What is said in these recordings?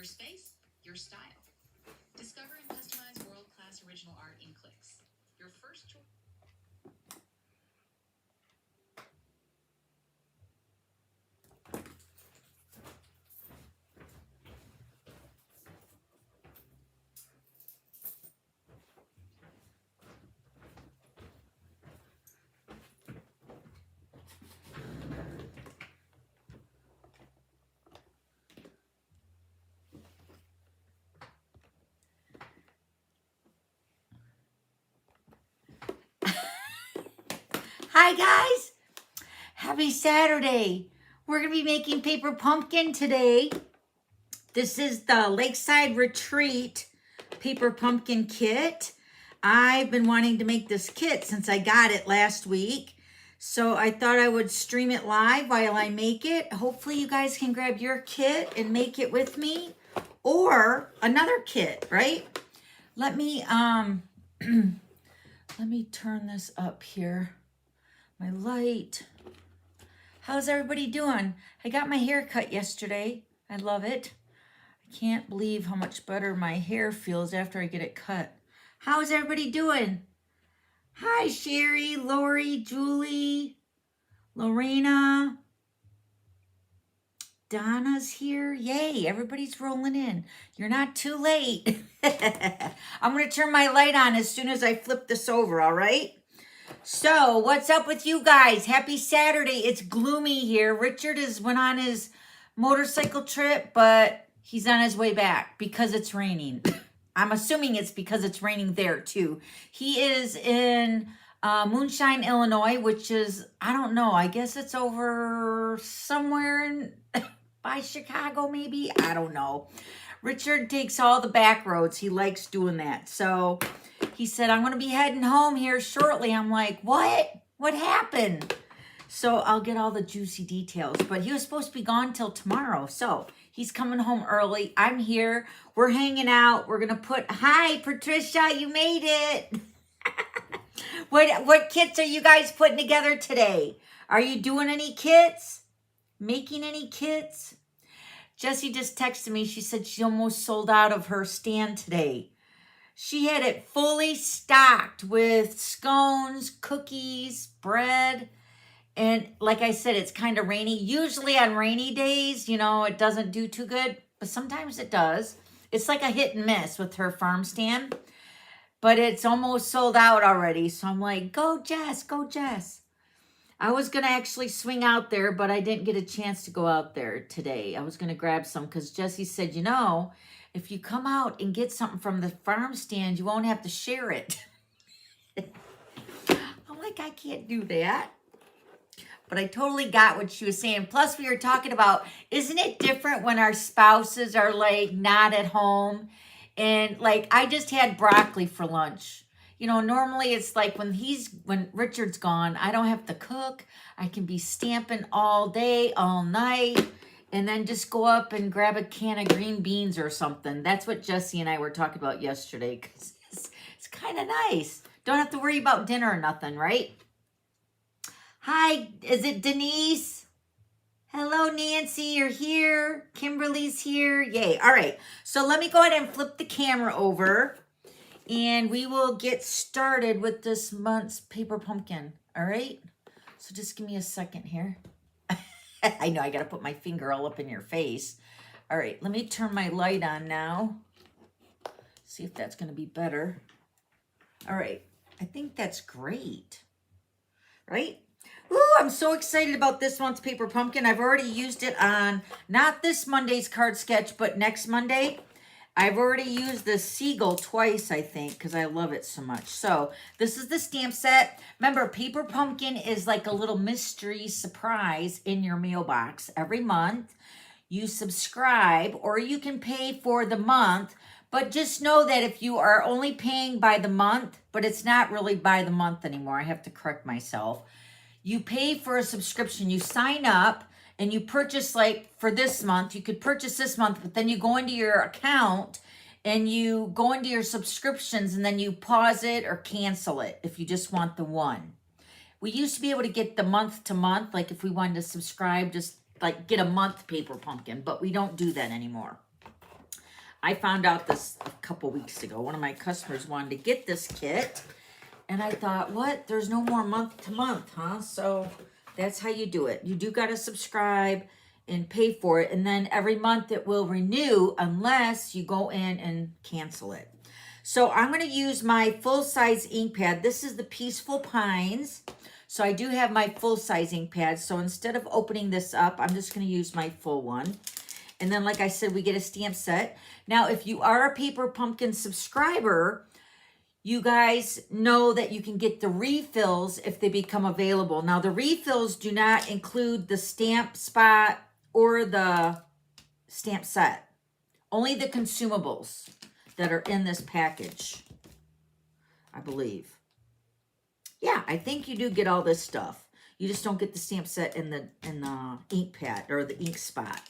Your space, your style. Discover and customize world-class original art in clicks. Your first choice. Hi guys, happy Saturday. We're going to be making paper pumpkin today. This is the Lakeside Retreat paper pumpkin kit. I've been wanting to make this kit since I got it last week. So I thought I would stream it live while I make it. Hopefully you guys can grab your kit and make it with me or another kit, right? Let me let me turn this up here. My light. How's everybody doing? I got my hair cut yesterday. I love it. I can't believe how much better my hair feels after I get it cut. How's everybody doing? Hi, Sherry, Lori, Julie, Lorena. Donna's here. Yay, everybody's rolling in. You're not too late. I'm going to turn my light on as soon as I flip this over, all right? So, what's up with you guys? Happy Saturday. It's gloomy here. Richard went on his motorcycle trip, but he's on his way back because it's raining. I'm assuming it's because it's raining there too. He is in Moonshine, Illinois, which is, I don't know, I guess it's over somewhere in, by Chicago maybe. I don't know. Richard takes all the back roads. He likes doing that. So he said, I'm going to be heading home here shortly. I'm like, what? What happened? So I'll get all the juicy details. But he was supposed to be gone till tomorrow. So he's coming home early. I'm here. We're hanging out. We're going to put, hi, Patricia, you made it. What kits are you guys putting together today? Are you doing any kits? Making any kits? Jessie just texted me. She said she almost sold out of her stand today. She had it fully stocked with scones, cookies, bread. And like I said, it's kind of rainy. Usually on rainy days, you know, it doesn't do too good, but sometimes it does. It's like a hit and miss with her farm stand, but it's almost sold out already. So I'm like, go Jess, go Jess. I was going to actually swing out there, but I didn't get a chance to go out there today. I was going to grab some because Jessie said, you know, if you come out and get something from the farm stand, you won't have to share it. I'm like, I can't do that. But I totally got what she was saying. Plus, we were talking about, isn't it different when our spouses are like not at home? And like, I just had broccoli for lunch. You know, normally it's like when Richard's gone, I don't have to cook. I can be stamping all day, all night, and then just go up and grab a can of green beans or something. That's what Jessie and I were talking about yesterday, because it's kind of nice. Don't have to worry about dinner or nothing, right? Hi, is it Denise? Hello, Nancy, you're here. Kimberly's here. Yay. All right, so let me go ahead and flip the camera over. And we will get started with this month's paper pumpkin. All right. So just give me a second here. I know I got to put my finger all up in your face. All right. Let me turn my light on now. See if that's going to be better. All right. I think that's great. Right? Ooh, I'm so excited about this month's paper pumpkin. I've already used it on not this Monday's card sketch, but next Monday. I've already used the seagull twice, I think, because I love it so much. So this is the stamp set. Remember, paper pumpkin is like a little mystery surprise in your mailbox every month. You subscribe or you can pay for the month, but just know that if you are only paying by the month, but it's not really by the month anymore, I have to correct myself. You pay for a subscription, you sign up, and you purchase, like for this month, you could purchase this month, but then you go into your account and you go into your subscriptions and then you pause it or cancel it if you just want the one. We used to be able to get the month to month, like if we wanted to subscribe, just like get a month paper pumpkin, but we don't do that anymore. I found out this a couple weeks ago. One of my customers wanted to get this kit. And I thought, what? There's no more month to month, huh? So that's how you do it. You do got to subscribe and pay for it. And then every month it will renew unless you go in and cancel it. So I'm going to use my full-size ink pad. This is the Peaceful Pines. So I do have my full-size ink pad. So instead of opening this up, I'm just going to use my full one. And then, like I said, we get a stamp set. Now, if you are a Paper Pumpkin subscriber, you guys know that you can get the refills if they become available. Now, the refills do not include the stamp spot or the stamp set. Only the consumables that are in this package, I believe. Yeah, I think you do get all this stuff. You just don't get the stamp set in the ink pad or the ink spot.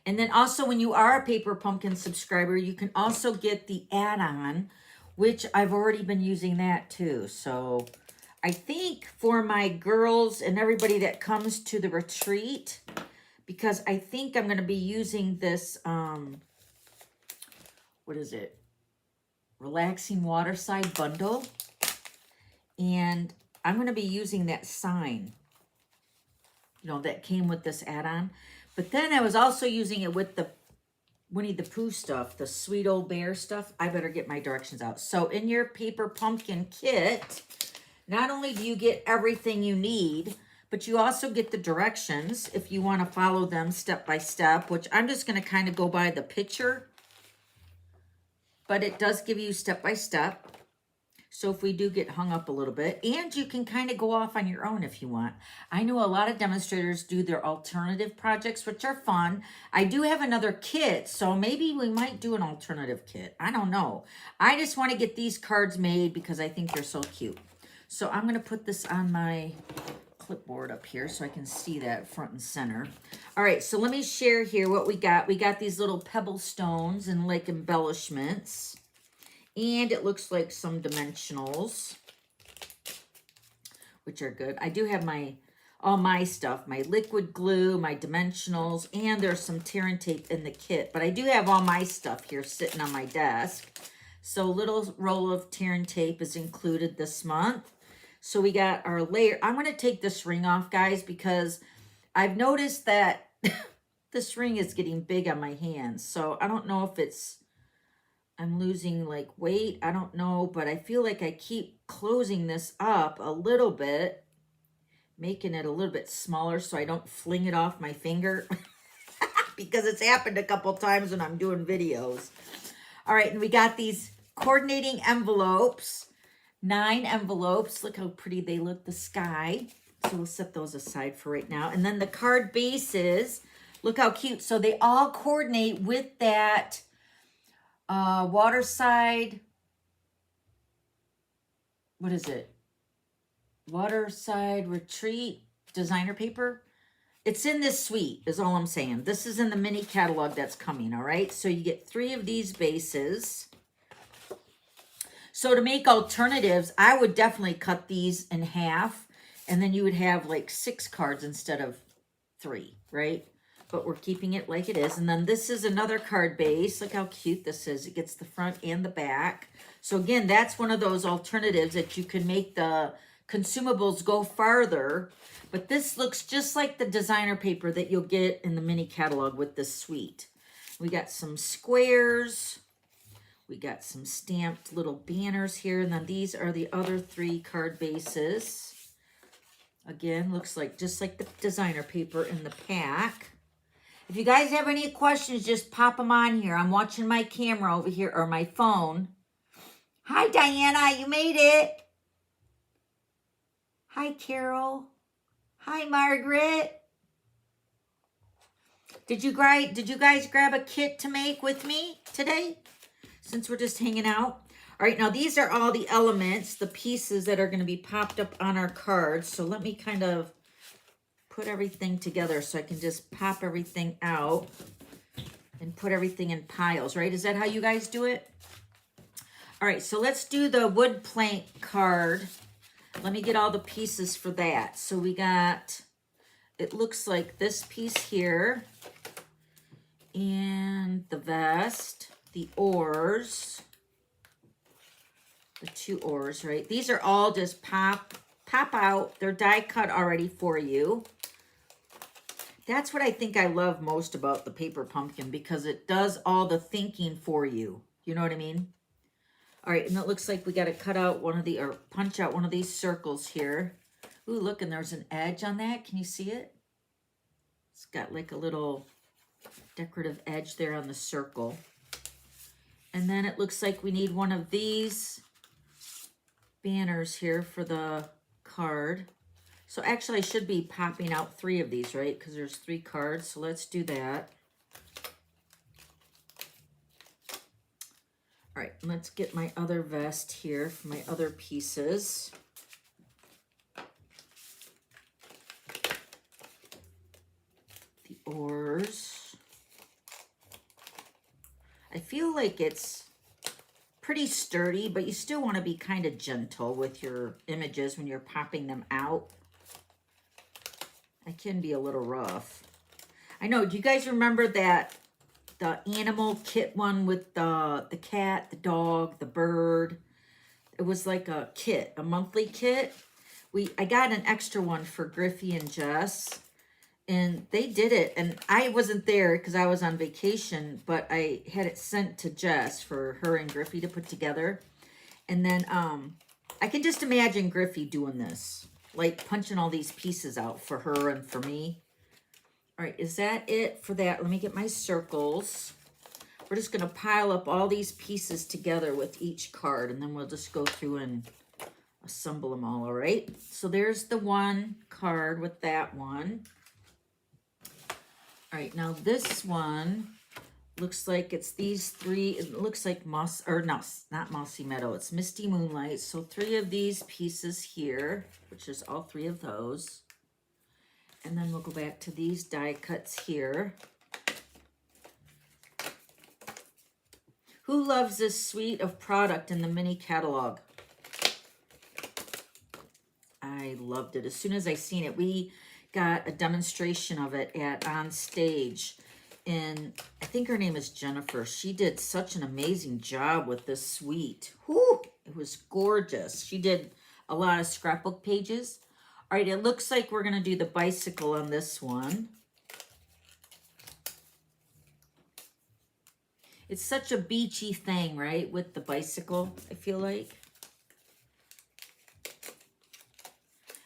And then also when you are a Paper Pumpkin subscriber, you can also get the add-on, which I've already been using that too. So I think for my girls and everybody that comes to the retreat, because I think I'm going to be using this, what is it? Relaxing Waterside Bundle. And I'm going to be using that sign, you know, that came with this add-on. But then I was also using it with the Winnie the Pooh stuff, the Sweet Old Bear stuff. I better get my directions out. So in your Paper Pumpkin kit, not only do you get everything you need, but you also get the directions if you want to follow them step by step, which I'm just going to kind of go by the picture. But it does give you step by step. So if we do get hung up a little bit, and you can kind of go off on your own if you want. I know a lot of demonstrators do their alternative projects, which are fun. I do have another kit, so maybe we might do an alternative kit. I don't know. I just want to get these cards made because I think they're so cute. So I'm going to put this on my clipboard up here so I can see that front and center. All right, so let me share here what we got. We got these little pebble stones and like embellishments. And it looks like some dimensionals, which are good. I do have all my stuff, my liquid glue, my dimensionals, and there's some tear and tape in the kit. But I do have all my stuff here sitting on my desk. So a little roll of tear and tape is included this month. So we got our layer. I'm going to take this ring off, guys, because I've noticed that this ring is getting big on my hands. So I don't know if I'm losing like weight. I don't know, but I feel like I keep closing this up a little bit, making it a little bit smaller so I don't fling it off my finger because it's happened a couple times when I'm doing videos. All right, and we got these coordinating envelopes, 9 envelopes. Look how pretty they look, the sky. So we'll set those aside for right now. And then the card bases, look how cute. So they all coordinate with that Waterside, what is it? Waterside Retreat designer paper. It's in this suite is all I'm saying. This is in the mini catalog that's coming, all right? So you get 3 of these bases. So to make alternatives, I would definitely cut these in half, and then you would have like 6 cards instead of 3, right? But we're keeping it like it is. And then this is another card base. Look how cute this is. It gets the front and the back. So again, that's one of those alternatives that you can make the consumables go farther. But this looks just like the designer paper that you'll get in the mini catalog with this suite. We got some squares. We got some stamped little banners here. And then these are the other 3 card bases. Again, looks like just like the designer paper in the pack. If you guys have any questions, just pop them on here. I'm watching my camera over here, or my phone. Hi, Diana. You made it. Hi, Carol. Hi, Margaret. Did you guys grab a kit to make with me today? Since we're just hanging out. All right, now these are all the elements, the pieces that are going to be popped up on our cards. So let me kind of put everything together so I can just pop everything out and put everything in piles, right? Is that how you guys do it? All right, so let's do the wood plank card. Let me get all the pieces for that. So we got, it looks like this piece here, and the vest, the oars, the 2 oars, right? These are all just pop out. They're die cut already for you. That's what I think I love most about the paper pumpkin, because it does all the thinking for you. You know what I mean? All right, and it looks like we got to cut out one of the, or punch out one of these circles here. Ooh, look, and there's an edge on that. Can you see it? It's got like a little decorative edge there on the circle. And then it looks like we need one of these banners here for the card. So actually I should be popping out 3 of these, right? Because there's 3 cards. So let's do that. All right, let's get my other vest here for my other pieces. The oars. I feel like it's pretty sturdy, but you still want to be kind of gentle with your images when you're popping them out. It can be a little rough. I know, do you guys remember that the animal kit one with the cat, the dog, the bird? It was like a kit, a monthly kit. I got an extra one for Griffey and Jess, and they did it, and I wasn't there because I was on vacation, but I had it sent to Jess for her and Griffey to put together. And then I can just imagine Griffey doing this, like punching all these pieces out for her and for me. All right, is that it for that? Let me get my circles. We're just going to pile up all these pieces together with each card, and then we'll just go through and assemble them all right? So there's the one card with that one. All right, now this one looks like it's these 3. It looks like moss, or no, not Mossy Meadow. It's Misty Moonlight. So 3 of these pieces here, which is all 3 of those. And then we'll go back to these die cuts here. Who loves this suite of product in the mini catalog? I loved it. As soon as I seen it, we got a demonstration of it on stage, and I think her name is Jennifer. She did such an amazing job with this suite. Whew, it was gorgeous. She did a lot of scrapbook pages. All right, it looks like we're going to do the bicycle on this one. It's such a beachy thing, right, with the bicycle, I feel like.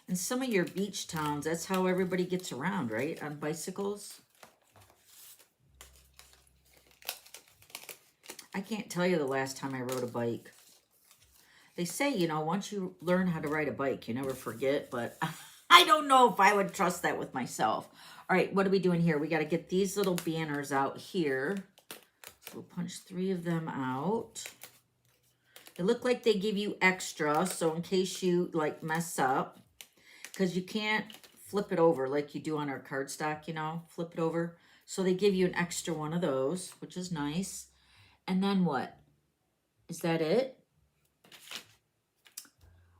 In some of your beach towns, that's how everybody gets around, right? On bicycles. I can't tell you the last time I rode a bike. They say, you know, once you learn how to ride a bike, you never forget, but I don't know if I would trust that with myself. All right, what are we doing here? We got to get these little banners out here. So we'll punch 3 of them out. They look like they give you extra, so in case you, like, mess up, because you can't flip it over like you do on our cardstock, you know, flip it over. So they give you an extra one of those, which is nice. And then what? Is that it?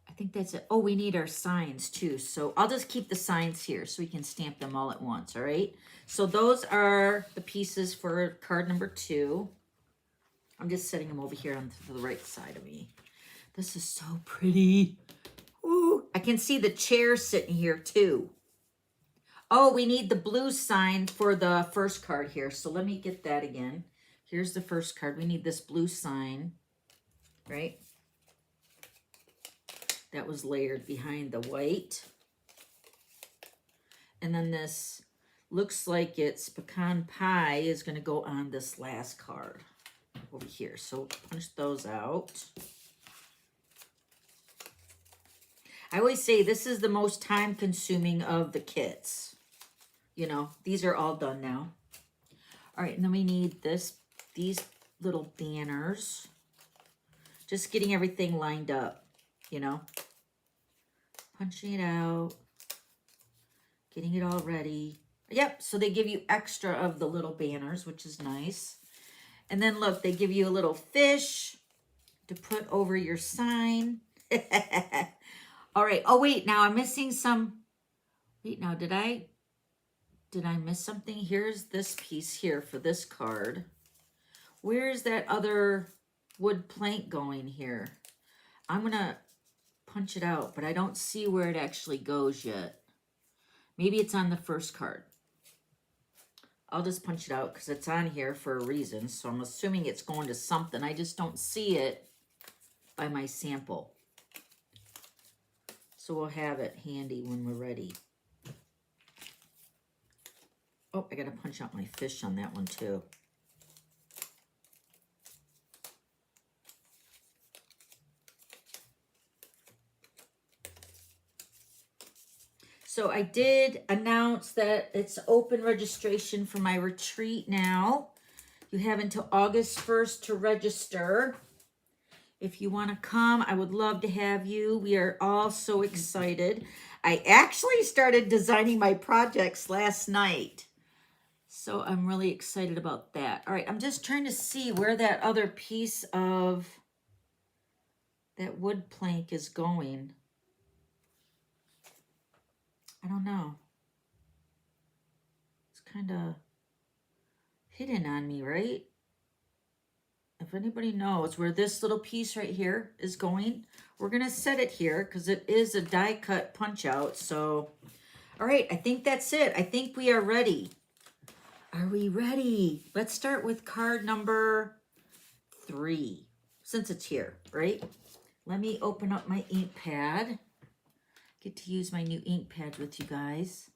I think that's it. Oh, we need our signs too. So I'll just keep the signs here so we can stamp them all at once, all right? So those are the pieces for card number 2. I'm just setting them over here on the right side of me. This is so pretty. Ooh, I can see the chair sitting here too. Oh, we need the blue sign for the first card here. So let me get that again. Here's the first card. We need this blue sign, right? That was layered behind the white. And then this looks like it's pecan pie is going to go on this last card over here. So punch those out. I always say this is the most time consuming of the kits. You know, these are all done now. All right, and then we need these little banners. Just getting everything lined up, you know. Punching it out. Getting it all ready. Yep, so they give you extra of the little banners, which is nice. And then look, they give you a little fish to put over your sign. All right. Oh, wait. Now I'm missing some. Wait, now did I? did I miss something? Here's this piece here for this card. Where's that other wood plank going here? I'm going to punch it out, but I don't see where it actually goes yet. Maybe it's on the first card. I'll just punch it out because it's on here for a reason. So I'm assuming it's going to something. I just don't see it by my sample. So we'll have it handy when we're ready. Oh, I got to punch out my fish on that one too. So I did announce that it's open registration for my retreat now. You have until August 1st to register. If you want to come, I would love to have you. We are all so excited. I actually started designing my projects last night. So I'm really excited about that. All right, I'm just trying to see where that other piece of that wood plank is going. I don't know. It's kind of hidden on me, right? If anybody knows where this little piece right here is going, we're going to set it here because it is a die cut punch out. So, all right, I think that's it. I think we are ready. Are we ready? Let's start with card number 3, since it's here, right? Let me open up my ink pad. Get to use my new ink pad with you guys.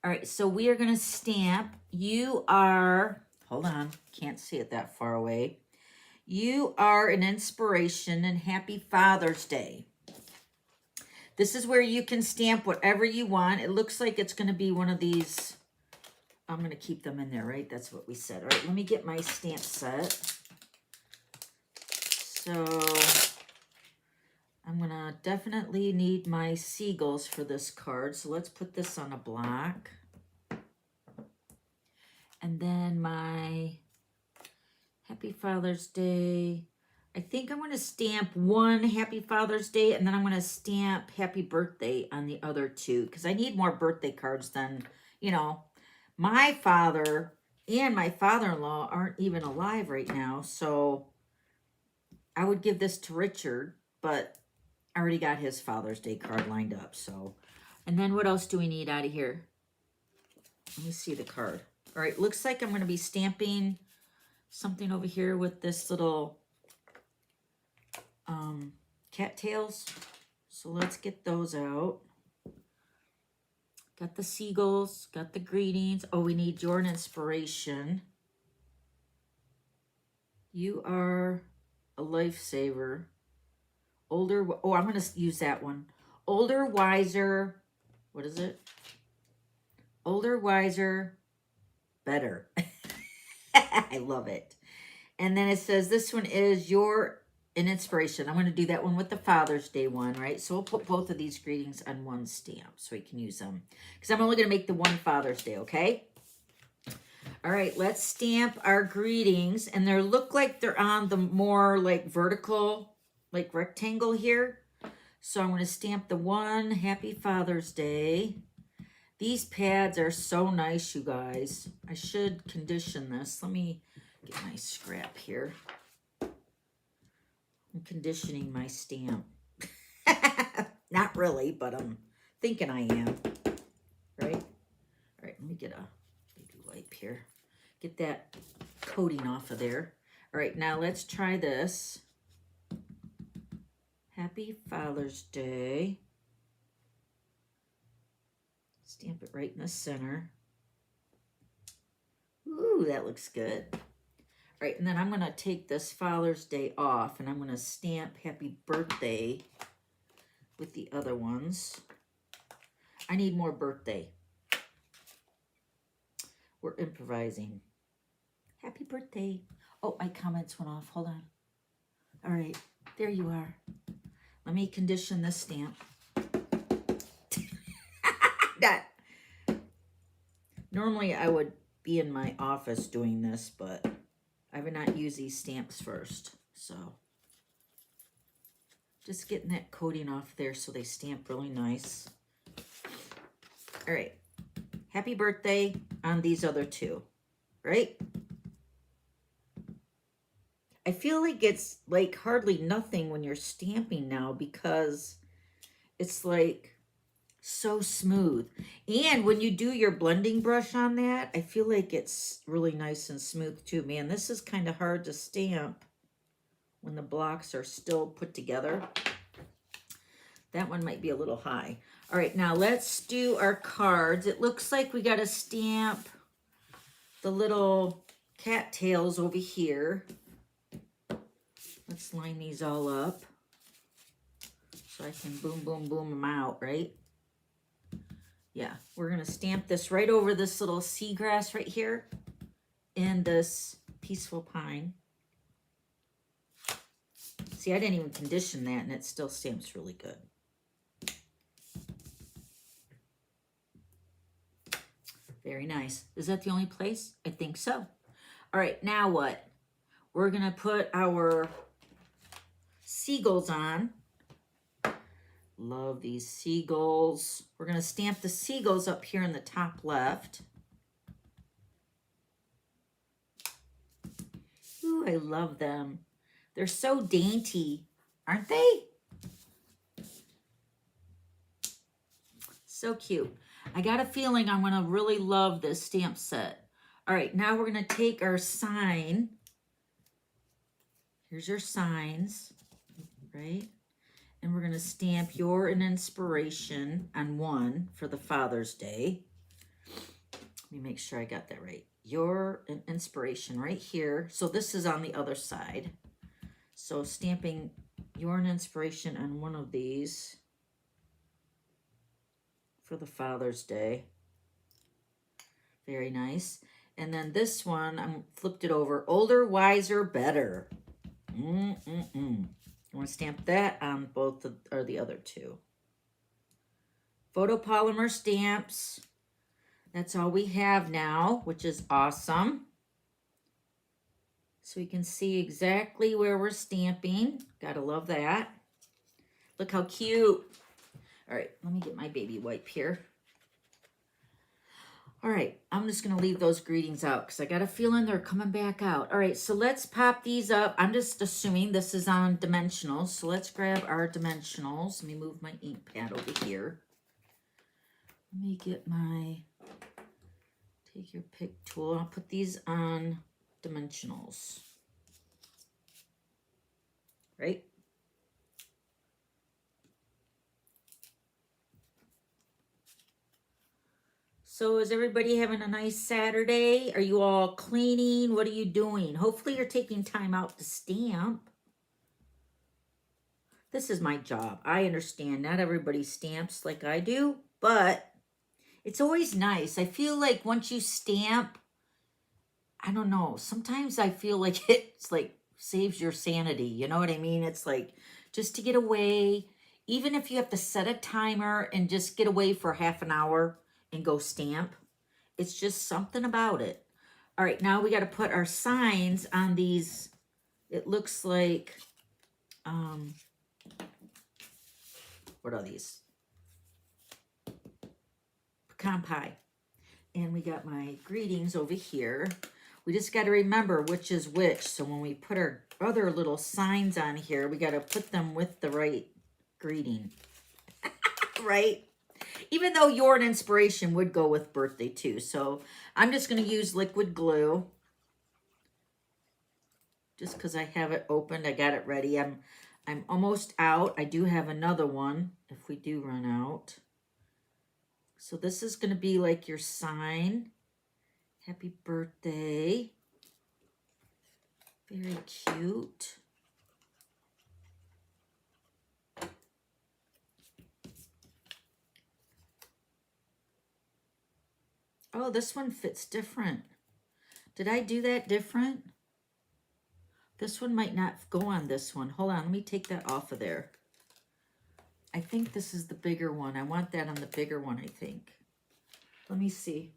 All right, so we are going to stamp. You are, hold on, can't see it that far away. You are an inspiration, and happy Father's Day. This is where you can stamp whatever you want. It looks like it's going to be one of these. I'm going to keep them in there, right? That's what we said. All right, let me get my stamp set. So I'm going to definitely need my seagulls for this card. So let's put this on a block. And then my Happy Father's Day. I think I'm going to stamp one Happy Father's Day, and then I'm going to stamp Happy Birthday on the other 2, because I need more birthday cards than, you know, my father and my father-in-law aren't even alive right now, so I would give this to Richard, but I already got his Father's Day card lined up, so. And then what else do we need out of here? Let me see the card. All right, looks like I'm going to be stamping something over here with this little cattails. So let's get those out. Got the seagulls, got the greetings. Oh, we need your inspiration. You are a lifesaver. Older, oh, I'm going to use that one. Older, wiser, what is it? Older, wiser, better. I love it. And then it says this one is your an inspiration. I'm going to do that one with the Father's Day one, right? So we'll put both of these greetings on one stamp so we can use them. Because I'm only going to make the one Father's Day, okay? All right, let's stamp our greetings. And they look like they're on the more like vertical, like rectangle here. So I'm going to stamp the one Happy Father's Day. These pads are so nice, you guys. I should condition this. Let me get my scrap here. I'm conditioning my stamp. Not really, but I'm thinking I am. Right? All right, let me get a baby wipe here. Get that coating off of there. All right, now let's try this. Happy Father's Day. Stamp it right in the center. Ooh, that looks good. All right, and then I'm going to take this Father's Day off, and I'm going to stamp Happy Birthday with the other ones. I need more birthday. We're improvising. Happy birthday. Oh, my comments went off. Hold on. All right, there you are. Let me condition this stamp. That. Normally, I would be in my office doing this, but I would not use these stamps first. So, just getting that coating off there so they stamp really nice. All right. happy birthday on these other two, right? I feel like it's like hardly nothing when you're stamping now because it's like so smooth. And when you do your blending brush on that, I feel like it's really nice and smooth too. Man, this is kind of hard to stamp when the blocks are still put together. That one might be a little high. All right, now let's do our cards. It looks like we got to stamp the little cattails over here. Let's line these all up so I can boom, boom, boom them out, right? Yeah, we're going to stamp this right over this little seagrass right here and this peaceful pine. See, I didn't even condition that, and it still stamps really good. Very nice. Is that the only place? I think so. All right, now what? We're going to put our seagulls on. Love these seagulls. We're going to stamp the seagulls up here in the top left. Ooh, I love them. They're so dainty, aren't they? So cute. I got a feeling I'm going to really love this stamp set. All right, now we're going to take our sign. Here's your signs, right? And we're going to stamp You're an Inspiration on one for the Father's Day. Let me make sure I got that right. You're an Inspiration right here. So this is on the other side. So stamping You're an Inspiration on one of these for the Father's Day. Very nice. And then this one, I'm flipped it over. Older, Wiser, Better. I want to stamp that on both or the other two. Photopolymer stamps. That's all we have now, which is awesome. So we can see exactly where we're stamping. Gotta love that. Look how cute. All right, let me get my baby wipe here. All right, I'm just going to leave those greetings out because I got a feeling they're coming back out. All right, so let's pop these up. I'm just assuming this is on dimensionals. So let's grab our dimensionals. Let me move my ink pad over here. Let me get my, take your pick tool. I'll put these on dimensionals. Right? So is everybody having a nice Saturday? Are you all cleaning? What are you doing? Hopefully you're taking time out to stamp. This is my job. I understand not everybody stamps like I do, but it's always nice. I feel like once you stamp, I don't know, sometimes I feel like it's like saves your sanity. You know what I mean? It's like just to get away, even if you have to set a timer and just get away for half an hour and go stamp. It's just something about it. All right, now we got to put our signs on these. It looks like, what are these? Pecan pie. And we got my greetings over here. We just got to remember which is which. So when we put our other little signs on here, we got to put them with the right greeting. Right? Even though You're an Inspiration would go with birthday too. So I'm just going to use liquid glue. Just because I have it opened, I got it ready. I'm almost out. I do have another one if we do run out. So this is going to be like your sign. Happy birthday. Very cute. Oh, this one fits different. Did I do that different? This one might not go on this one. Hold on, let me take that off of there. I think this is the bigger one. I want that on the bigger one, I think. Let me see.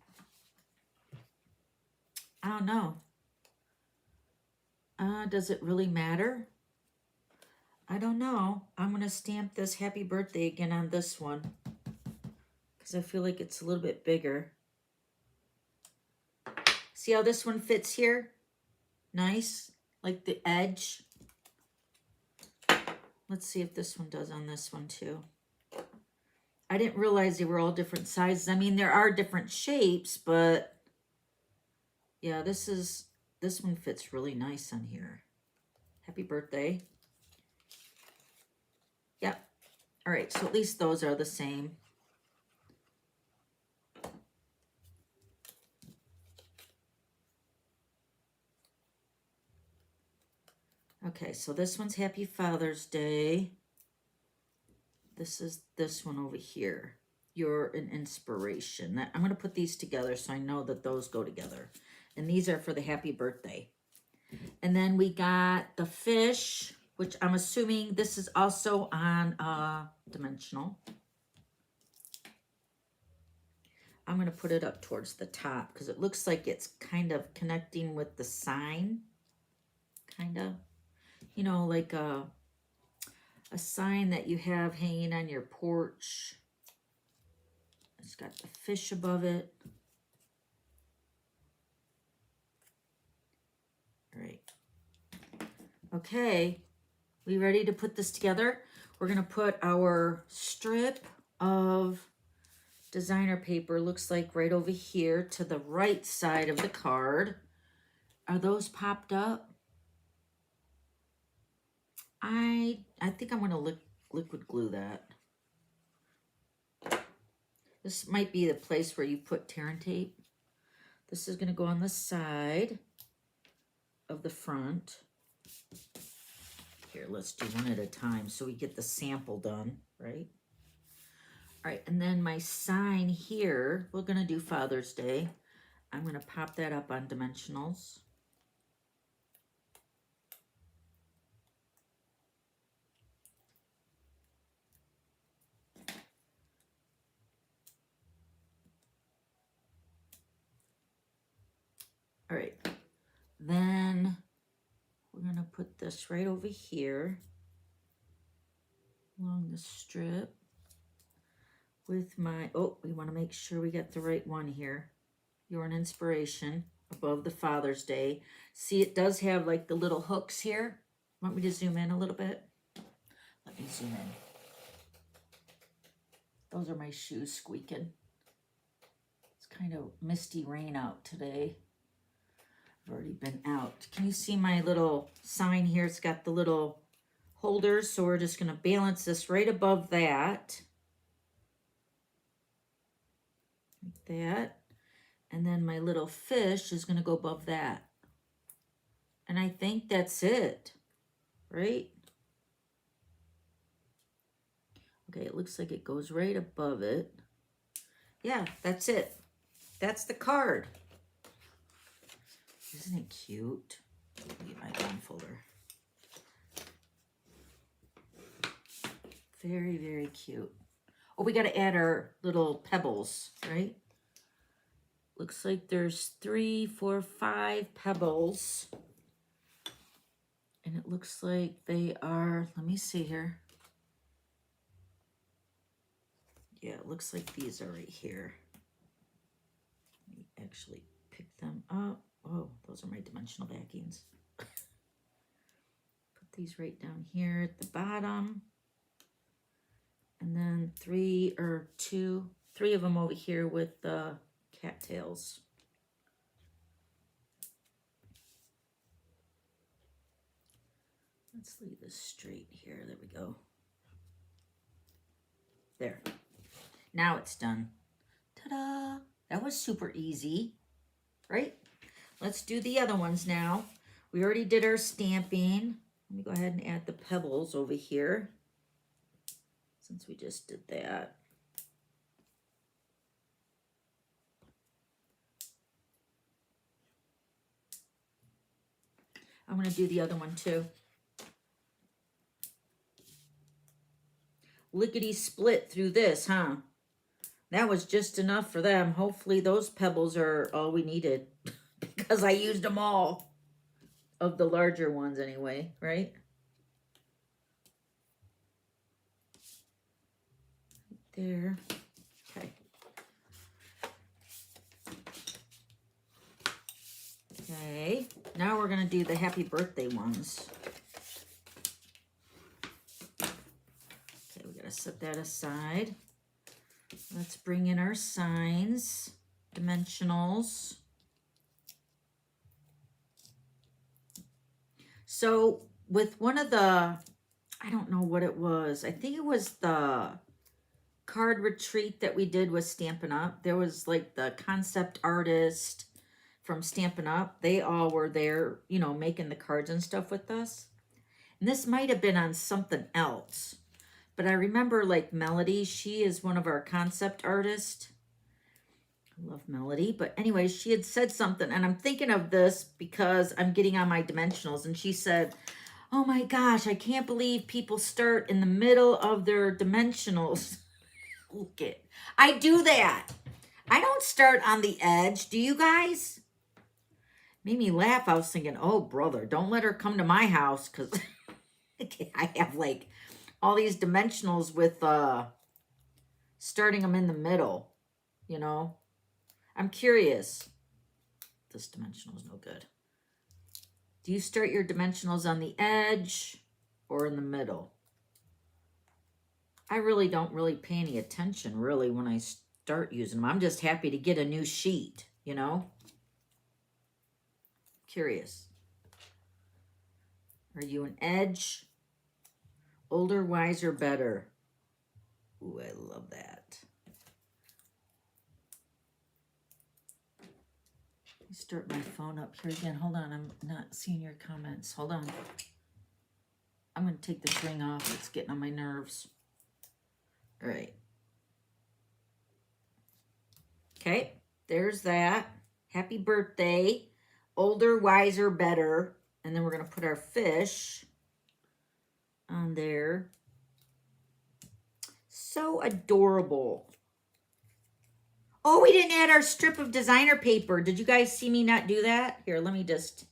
I don't know. Does it really matter? I don't know. I'm going to stamp this happy birthday again on this one because I feel like it's a little bit bigger. See how this one fits here? Nice, like the edge. Let's see if this one does on this one too. I didn't realize they were all different sizes. I mean, there are different shapes, but yeah, this one fits really nice on here. Happy birthday. Yep. All right, so at least those are the same. Okay, so this one's Happy Father's Day. This is this one over here. You're an inspiration. I'm going to put these together so I know that those go together. And these are for the happy birthday. And then we got the fish, which I'm assuming this is also on dimensional. I'm going to put it up towards the top because it looks like it's kind of connecting with the sign. Kind of. You know, like a sign that you have hanging on your porch. It's got the fish above it. All right. Okay, we ready to put this together? We're going to put our strip of designer paper, looks like right over here to the right side of the card. Are those popped up? I think I'm going to liquid glue that. This might be the place where you put tear and tape. This is going to go on the side of the front. Here, let's do one at a time so we get the sample done, right? All right, and then my sign here, we're going to do Father's Day. I'm going to pop that up on dimensionals. All right, then we're going to put this right over here along the strip with my, oh, we want to make sure we get the right one here. You're an inspiration above the Father's Day. See, it does have like the little hooks here. Want me to zoom in a little bit? Let me zoom in. Those are my shoes squeaking. It's kind of misty rain out today. I've already been out. Can you see my little sign here? It's got the little holders, so we're just going to balance this right above that. Like that. And then my little fish is going to go above that. And I think that's it, right? Okay, it looks like it goes right above it. Yeah, that's it. That's the card. Isn't it cute? Let me get my phone folder. Very, very cute. Oh, we got to add our little pebbles, right? Looks like there's 3, 4, 5 pebbles. And it looks like they are, let me see here. Yeah, it looks like these are right here. Let me actually pick them up. Oh, those are my dimensional backings. Put these right down here at the bottom. And then 3 of them over here with the cattails. Let's leave this straight here. There we go. There. Now it's done. Ta-da! That was super easy, right? Let's do the other ones now. We already did our stamping. Let me go ahead and add the pebbles over here, since we just did that. I'm going to do the other one too. Lickety split through this, huh? That was just enough for them. Hopefully those pebbles are all we needed because I used them all of the larger ones anyway, right? There. Okay. we're going to do the happy birthday ones. Okay, we got to set that aside. Let's bring in our signs, dimensionals. So with one of the, I don't know what it was. I think it was the card retreat that we did with Stampin' Up. There was like the concept artist from Stampin' Up. They all were there, you know, making the cards and stuff with us. And this might have been on something else. But I remember like Melody, she is one of our concept artists. I love Melody. But anyway, she had said something, and I'm thinking of this because I'm getting on my dimensionals. And she said, oh my gosh, I can't believe people start in the middle of their dimensionals. Look it. I do that. I don't start on the edge. Do you guys? Made me laugh. I was thinking, oh brother, don't let her come to my house, because I have like all these dimensionals with starting them in the middle, you know. I'm curious. This dimensional is no good. Do you start your dimensionals on the edge or in the middle? I really don't really pay any attention really when I start using them. I'm just happy to get a new sheet, you know. Curious. Are you an edge? Older, wiser, better. Ooh, I love that. Let me start my phone up here again. Hold on, I'm not seeing your comments. Hold on. I'm going to take this ring off. It's getting on my nerves. All right. Okay, there's that. Happy birthday. Older, wiser, better. And then we're going to put our fish on there. So adorable. Oh, we didn't add our strip of designer paper. Did you guys see me not do that? Here, let me just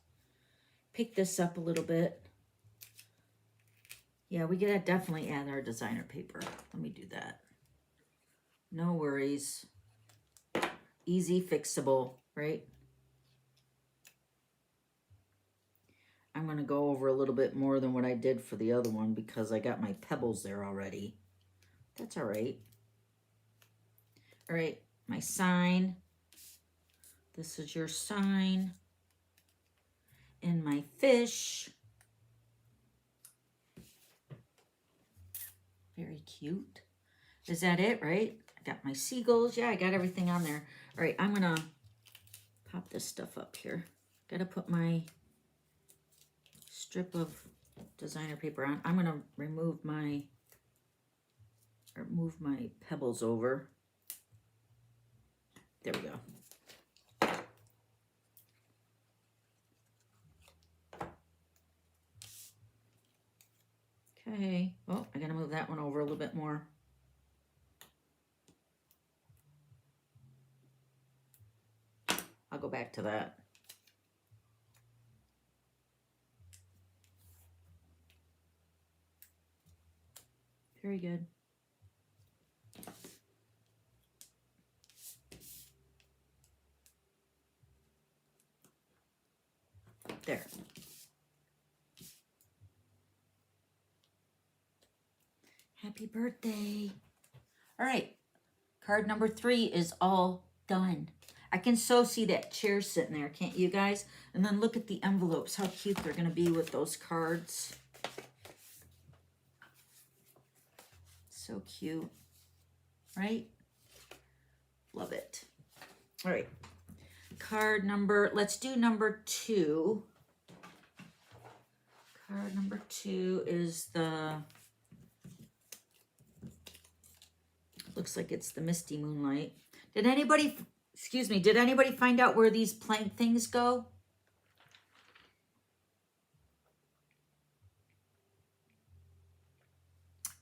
pick this up a little bit. Yeah, we gotta definitely add our designer paper. Let me do that. No worries. Easy fixable, right? I'm going to go over a little bit more than what I did for the other one because I got my pebbles there already. That's all right. All right, my sign. This is your sign. And my fish. Very cute. Is that it, right? I got my seagulls. Yeah, I got everything on there. All right, I'm going to pop this stuff up here. Got to put my strip of designer paper on. I'm going to move my pebbles over. There we go. Okay. Oh, I got to move that one over a little bit more. I'll go back to that. Very good. There. Happy birthday. All right. Card number 3 is all done. I can so see that chair sitting there, can't you guys? And then look at the envelopes, how cute they're going to be with those cards. So cute, right? Love it. All right. Card number, let's do number 2. Card number 2 is the, looks like it's the Misty Moonlight. Did anybody, excuse me, did anybody find out where these plank things go?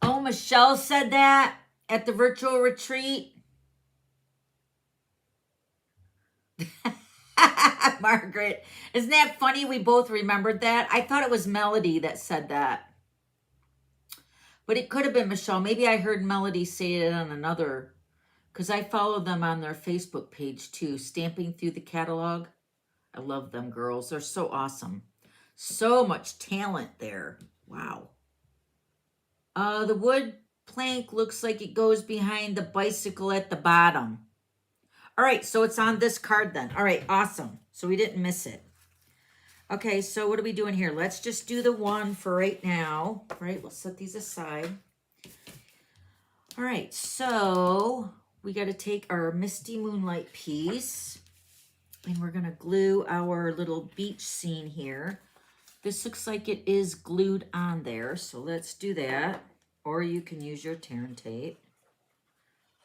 Oh, Michelle said that at the virtual retreat. Margaret, isn't that funny? We both remembered that. I thought it was Melody that said that. But it could have been Michelle. Maybe I heard Melody say it on another, because I follow them on their Facebook page too, Stamping Through the Catalog. I love them girls. They're so awesome. So much talent there. Wow. The wood plank looks like it goes behind the bicycle at the bottom. All right, so it's on this card then. All right, awesome. So we didn't miss it. Okay, so what are we doing here? Let's just do the one for right now. All right, let's set these aside. All right, so we got to take our Misty Moonlight piece and we're going to glue our little beach scene here. This looks like it is glued on there, so let's do that. Or you can use your tear and tape.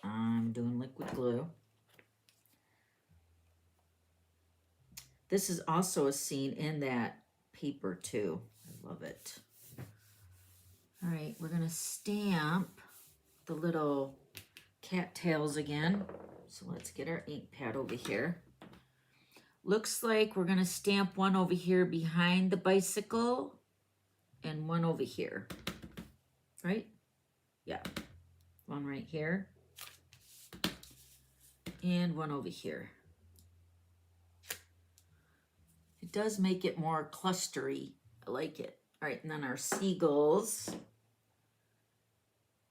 I'm doing liquid glue. This is also a scene in that paper too. I love it. All right, we're gonna stamp the little cattails again. So let's get our ink pad over here. Looks like we're gonna stamp one over here behind the bicycle and one over here, right? Yeah, one right here and one over here. It does make it more clustery. I like it. All right, and then our seagulls.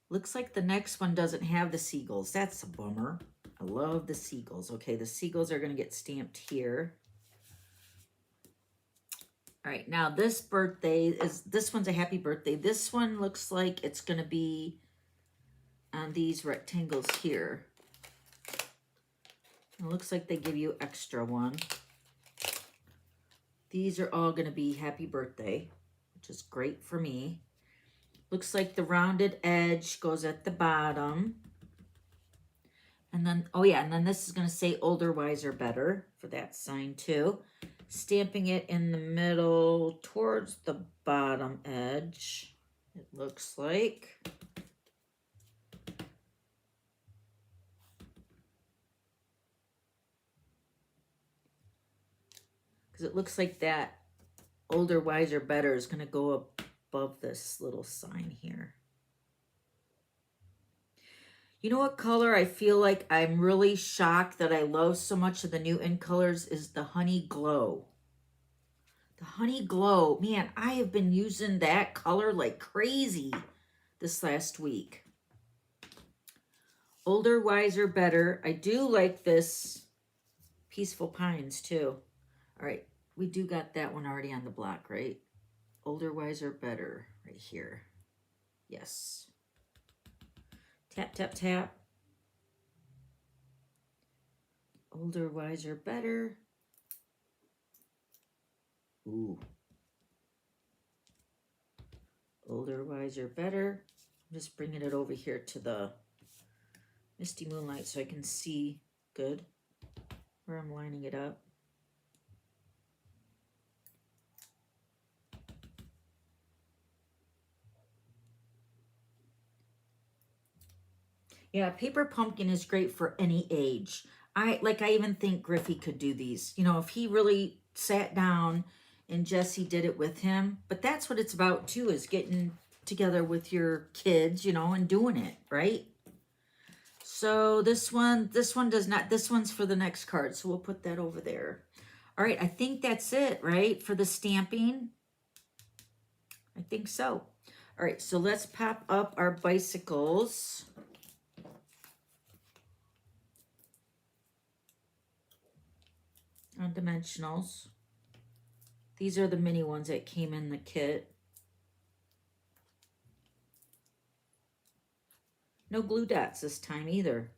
Looks like the next one doesn't have the seagulls. That's a bummer. I love the seagulls. Okay, the seagulls are going to get stamped here. All right, now this one's a happy birthday. This one looks like it's going to be on these rectangles here. It looks like they give you extra one. These are all going to be happy birthday, which is great for me. Looks like the rounded edge goes at the bottom. And then, oh yeah, and then this is going to say older, wiser, better for that sign too. Stamping it in the middle towards the bottom edge, it looks like. Because it looks like that older, wiser, better is going to go above this little sign here. You know what color I feel like I'm really shocked that I love so much of the new in colors is the Honey Glow. The Honey Glow, man, I have been using that color like crazy this last week. Older, wiser, better. I do like this Peaceful Pines too. All right, we do got that one already on the block, right? Older, wiser, better right here. Yes. Tap, tap, tap. Older, wiser, better. Ooh. Older, wiser, better. I'm just bringing it over here to the Misty Moonlight so I can see good where I'm lining it up. Yeah, paper pumpkin is great for any age. I even think Griffey could do these. You know, if he really sat down and Jesse did it with him. But that's what it's about too, is getting together with your kids, you know, and doing it, right? So this one does not, this one's for the next card. So we'll put that over there. All right, I think that's it, right? For the stamping. I think so. All right, so let's pop up our bicycles. On dimensionals. These are the mini ones that came in the kit. No glue dots this time either.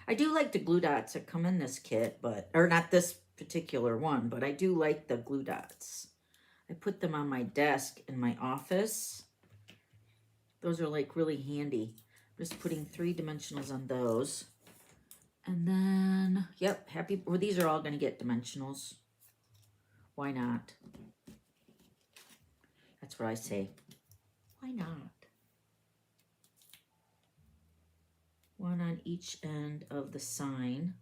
I do like the glue dots that come in this kit, but, or not this particular one, but I do like the glue dots. I put them on my desk in my office. Those are like really handy. I'm just putting 3 dimensionals on those. And then, yep, well, these are all going to get dimensionals. Why not? That's what I say. Why not? One on each end of the sign.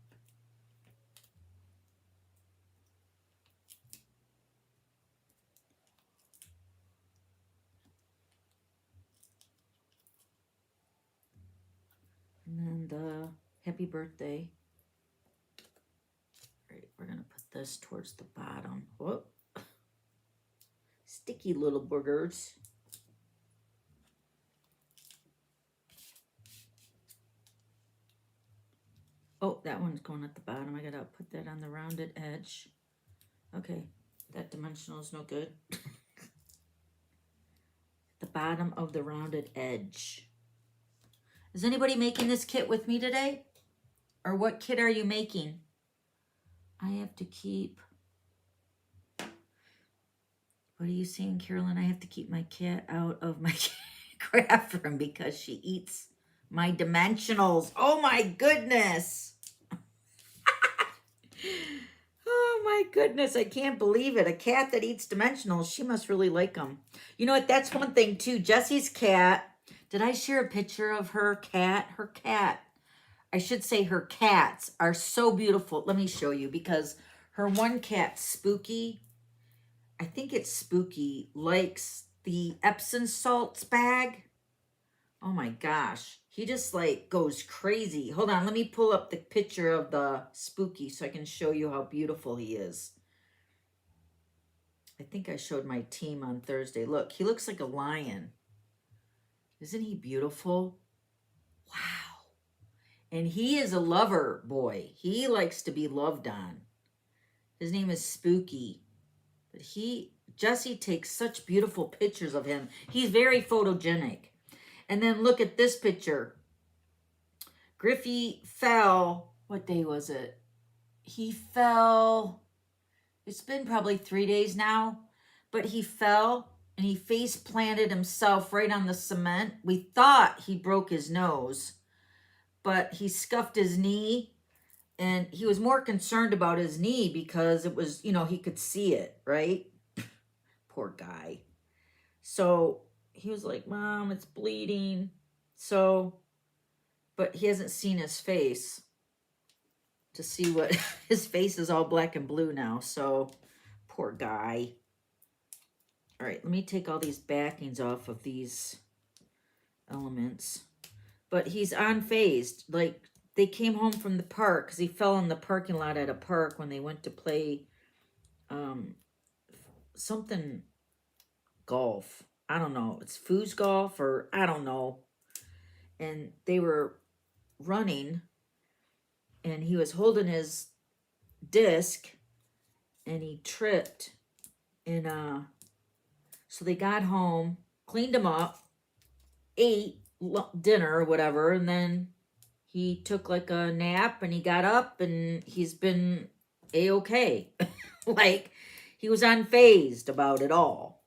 And then the happy birthday. All right, we're going to put this towards the bottom. Whoop. Sticky little boogers. Oh, that one's going at the bottom. I gotta put that on the rounded edge. Okay, that dimensional is no good. The bottom of the rounded edge. Is anybody making this kit with me today? Or what kit are you making? I have to keep... What are you saying, Carolyn? I have to keep my cat out of my craft room because she eats my dimensionals. Oh my goodness. Oh my goodness. I can't believe it. A cat that eats dimensionals. She must really like them. You know what? That's one thing too. Jesse's cat. Did I share a picture of her cat? Her cat. I should say her cats are so beautiful. Let me show you because her one cat, Spooky, I think it's Spooky, likes the Epsom salts bag. Oh my gosh. He just like goes crazy. Hold on. Let me pull up the picture of the Spooky so I can show you how beautiful he is. I think I showed my team on Thursday. Look, he looks like a lion. Isn't he beautiful? Wow. And he is a lover boy. He likes to be loved on. His name is Spooky. But Jesse takes such beautiful pictures of him. He's very photogenic. And then look at this picture. Griffey fell. What day was it? He fell. It's been probably 3 days now. But he fell and he face planted himself right on the cement. We thought he broke his nose. But he scuffed his knee. And he was more concerned about his knee because it was, he could see it, right? Poor guy. So he was like, Mom, it's bleeding. So, but he hasn't seen his face to see what, his face is all black and blue now. So, poor guy. All right, let me take all these backings off of these elements. But he's unfazed. Like, they came home from the park because he fell in the parking lot at a park when they went to play something golf. I don't know. It's foos golf or I don't know. And they were running and he was holding his disc and he tripped. And so they got home, cleaned him up, ate dinner or whatever, and then he took like a nap and he got up and he's been A-okay. Like, he was unfazed about it all.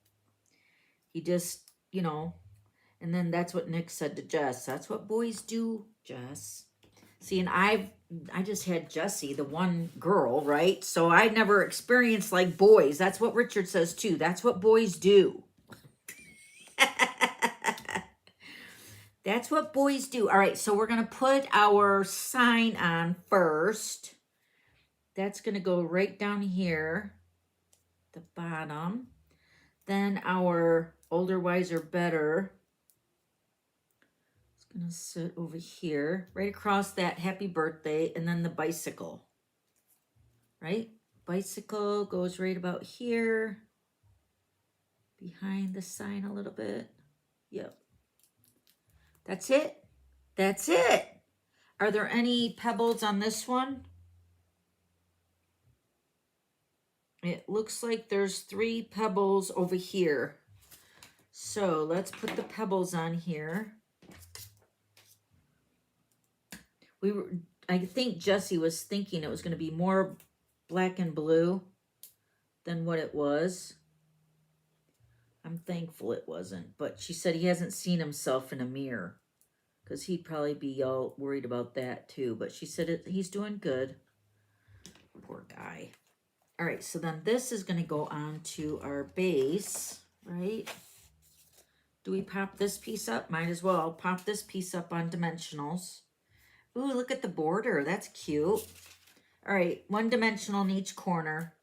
He just, and then that's what Nick said to Jess. That's what boys do, Jess. See, and I just had Jessie, the one girl, right? So I never experienced like boys. That's what Richard says too. That's what boys do. That's what boys do. All right, so we're going to put our sign on first. That's going to go right down here, the bottom. Then our older, wiser, better. It's going to sit over here, right across that happy birthday, and then the bicycle, right? Bicycle goes right about here, behind the sign a little bit. Yep. That's it. That's it. Are there any pebbles on this one? It looks like there's 3 pebbles over here. So let's put the pebbles on here. I think Jessie was thinking it was going to be more black and blue than what it was. I'm thankful it wasn't, but she said he hasn't seen himself in a mirror because he'd probably be all worried about that too. But she said he's doing good. Poor guy. All right, so then this is going to go on to our base, right? Do we pop this piece up? Might as well pop this piece up on dimensionals. Ooh, look at the border. That's cute. All right, 1 dimensional in each corner.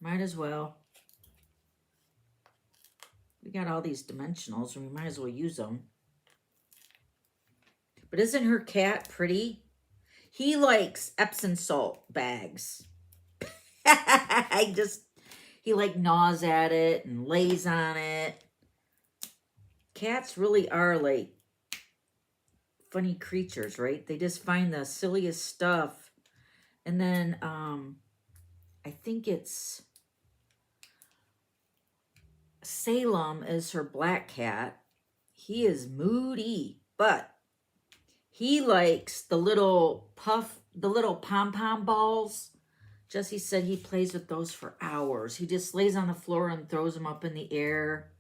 Might as well. We got all these dimensionals, and we might as well use them. But isn't her cat pretty? He likes Epsom salt bags. He like gnaws at it and lays on it. Cats really are like funny creatures, right? They just find the silliest stuff. And then I think it's Salem is her black cat. He is moody, but he likes the little pom-pom balls. Jesse said he plays with those for hours. He just lays on the floor and throws them up in the air.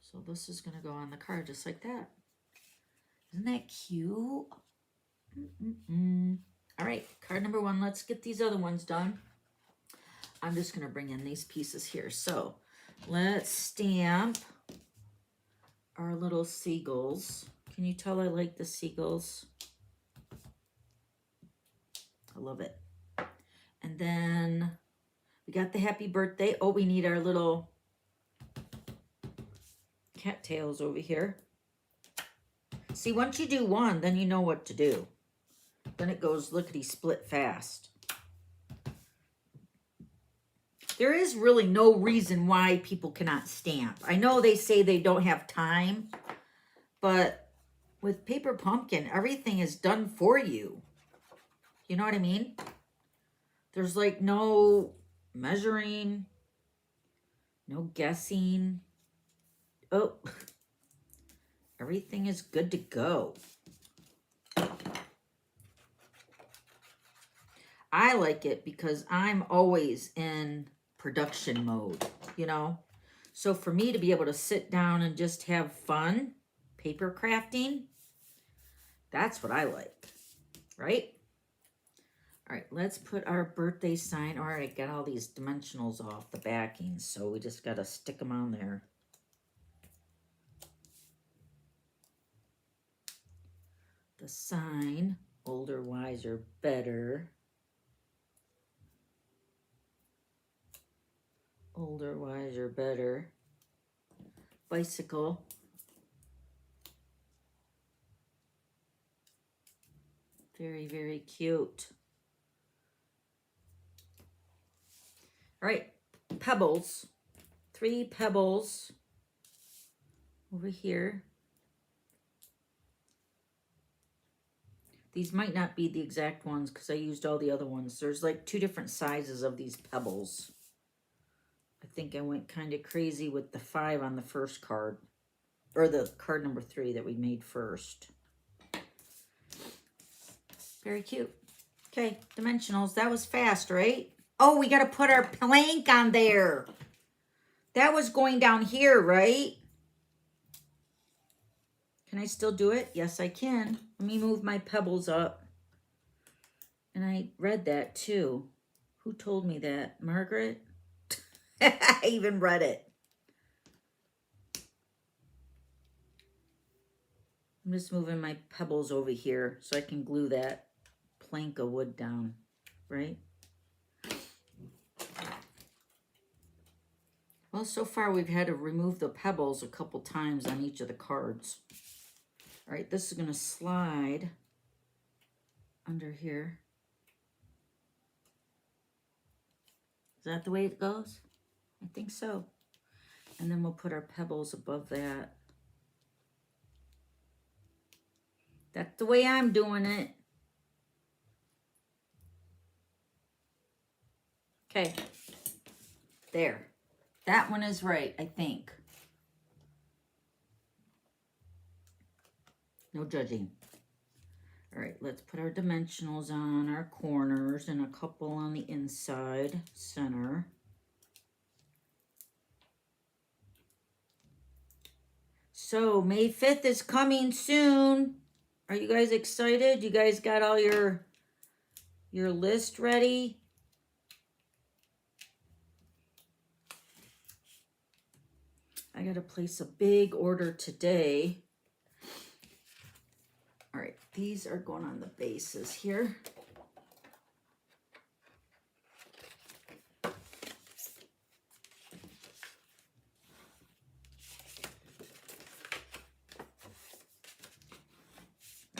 So this is going to go on the card just like that. Isn't that cute? All right, card number 1. Let's get these other ones done. I'm just going to bring in these pieces here. So let's stamp our little seagulls. Can you tell I like the seagulls? I love it. And then we got the happy birthday. Oh, we need our little cattails over here. See, once you do one, then you know what to do. Then it goes lickety-split fast. There is really no reason why people cannot stamp. I know they say they don't have time, but with Paper Pumpkin, everything is done for you. You know what I mean? There's like no measuring, no guessing. Oh, everything is good to go. I like it because I'm always in production mode, you know? So for me to be able to sit down and just have fun paper crafting, that's what I like, right? All right, let's put our birthday sign. All right, I got all these dimensionals off the backing, so we just got to stick them on there. The sign, older, wiser, better. Older, wiser, better. Bicycle. Very, very cute. All right, pebbles. 3 pebbles over here. These might not be the exact ones because I used all the other ones. There's like 2 different sizes of these pebbles. I think I went kind of crazy with the 5 on the first card. Or the card number 3 that we made first. Very cute. Okay, dimensionals. That was fast, right? Oh, we got to put our plank on there. That was going down here, right? Can I still do it? Yes, I can. Let me move my pebbles up. And I read that too. Who told me that? Margaret? I even read it. I'm just moving my pebbles over here so I can glue that plank of wood down, right? Well, so far we've had to remove the pebbles a couple times on each of the cards. All right, this is going to slide under here. Is that the way it goes? I think so. And then we'll put our pebbles above that. That's the way I'm doing it. Okay. There. That one is right, I think. No judging. All right, let's put our dimensionals on our corners and a couple on the inside center. So May 5th is coming soon. Are you guys excited? You guys got all your list ready? I got to place a big order today. All right, these are going on the bases here.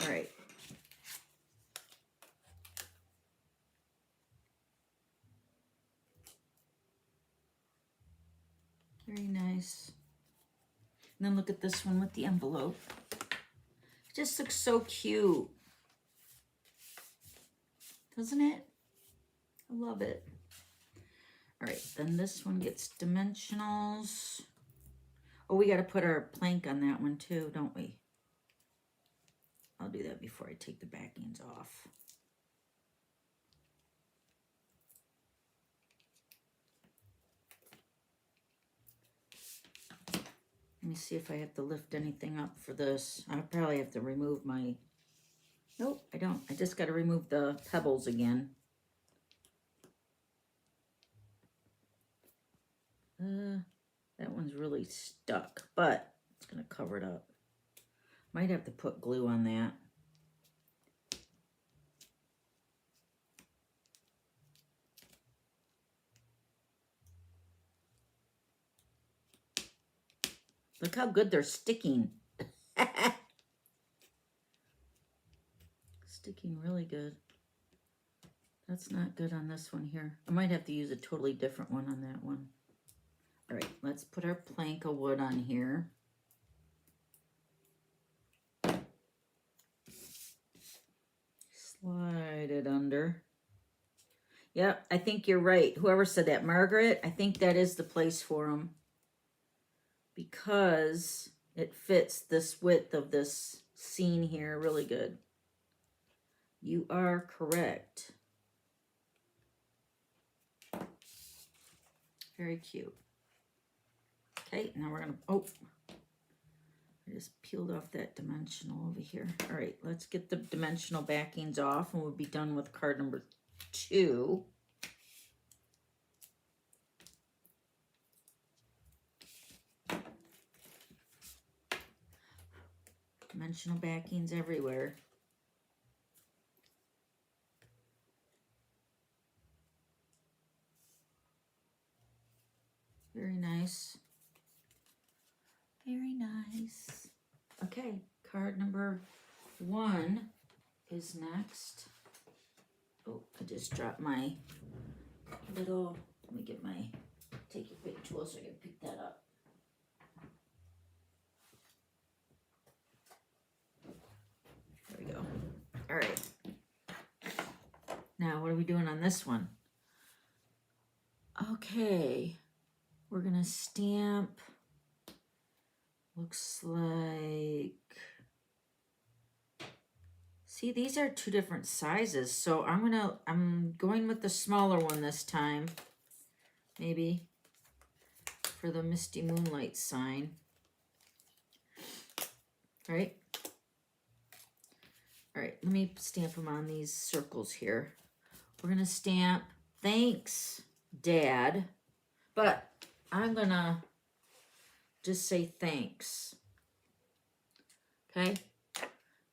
All right. And then look at this one with the envelope. It just looks so cute. Doesn't it? I love it. All right, then this one gets dimensionals. Oh, we got to put our plank on that one too, don't we? I'll do that before I take the backings off. Let me see if I have to lift anything up for this. I'll probably have to remove my... Nope, I don't. I just got to remove the pebbles again. That one's really stuck, but it's going to cover it up. Might have to put glue on that. Look how good they're sticking. Sticking really good. That's not good on this one here. I might have to use a totally different one on that one. All right, let's put our plank of wood on here. Slide it under. Yep, I think you're right. Whoever said that, Margaret, I think that is the place for them. Because it fits this width of this scene here really good. You are correct. Very cute. Okay, now we're gonna, oh, I just peeled off that dimensional over here. All right, let's get the dimensional backings off and we'll be done with card number 2. Dimensional backings everywhere. Very nice. Very nice. Okay, card number 1 is next. Oh, I just dropped my little, let me get my, take your big tool so I can pick that up. There we go. All right. Now, what are we doing on this one? Okay, we're gonna stamp, looks like, see, these are 2 different sizes, so I'm going with the smaller one this time, maybe, for the Misty Moonlight sign, right? All right, let me stamp them on these circles here. We're gonna stamp, thanks, Dad, but I'm gonna just say thanks, okay?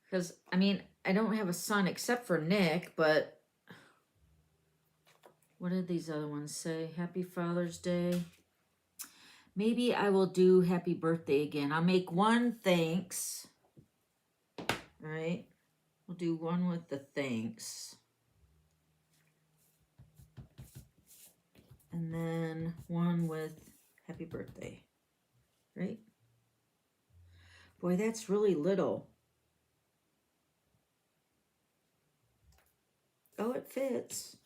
Because, I mean, I don't have a son except for Nick, but what did these other ones say? Happy Father's Day. Maybe I will do happy birthday again. I'll make one thanks, right? We'll do one with the thanks. And then one with happy birthday, right? Boy, that's really little. Oh, it fits.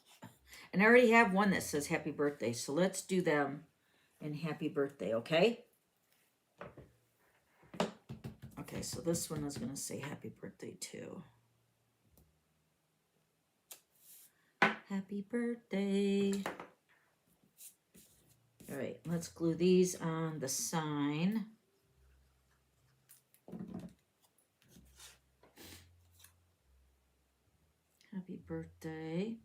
And I already have one that says happy birthday, so let's do them in happy birthday, okay? Okay, so this one is going to say happy birthday too. Happy birthday. All right, let's glue these on the sign. Happy birthday.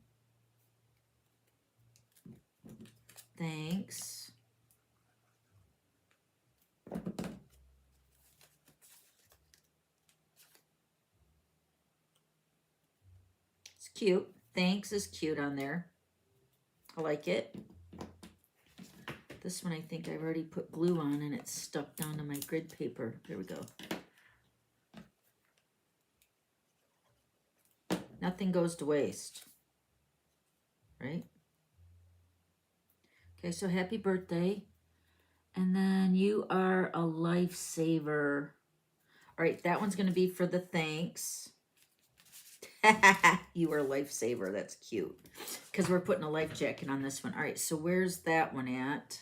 Thanks. It's cute. Thanks is cute on there. I like it. This one I think I've already put glue on and it's stuck down to my grid paper. There we go. Nothing goes to waste, right? Okay, so happy birthday. And then you are a lifesaver. All right, that one's going to be for the thanks. You are a lifesaver. That's cute. Because we're putting a life jacket on this one. All right, so where's that one at?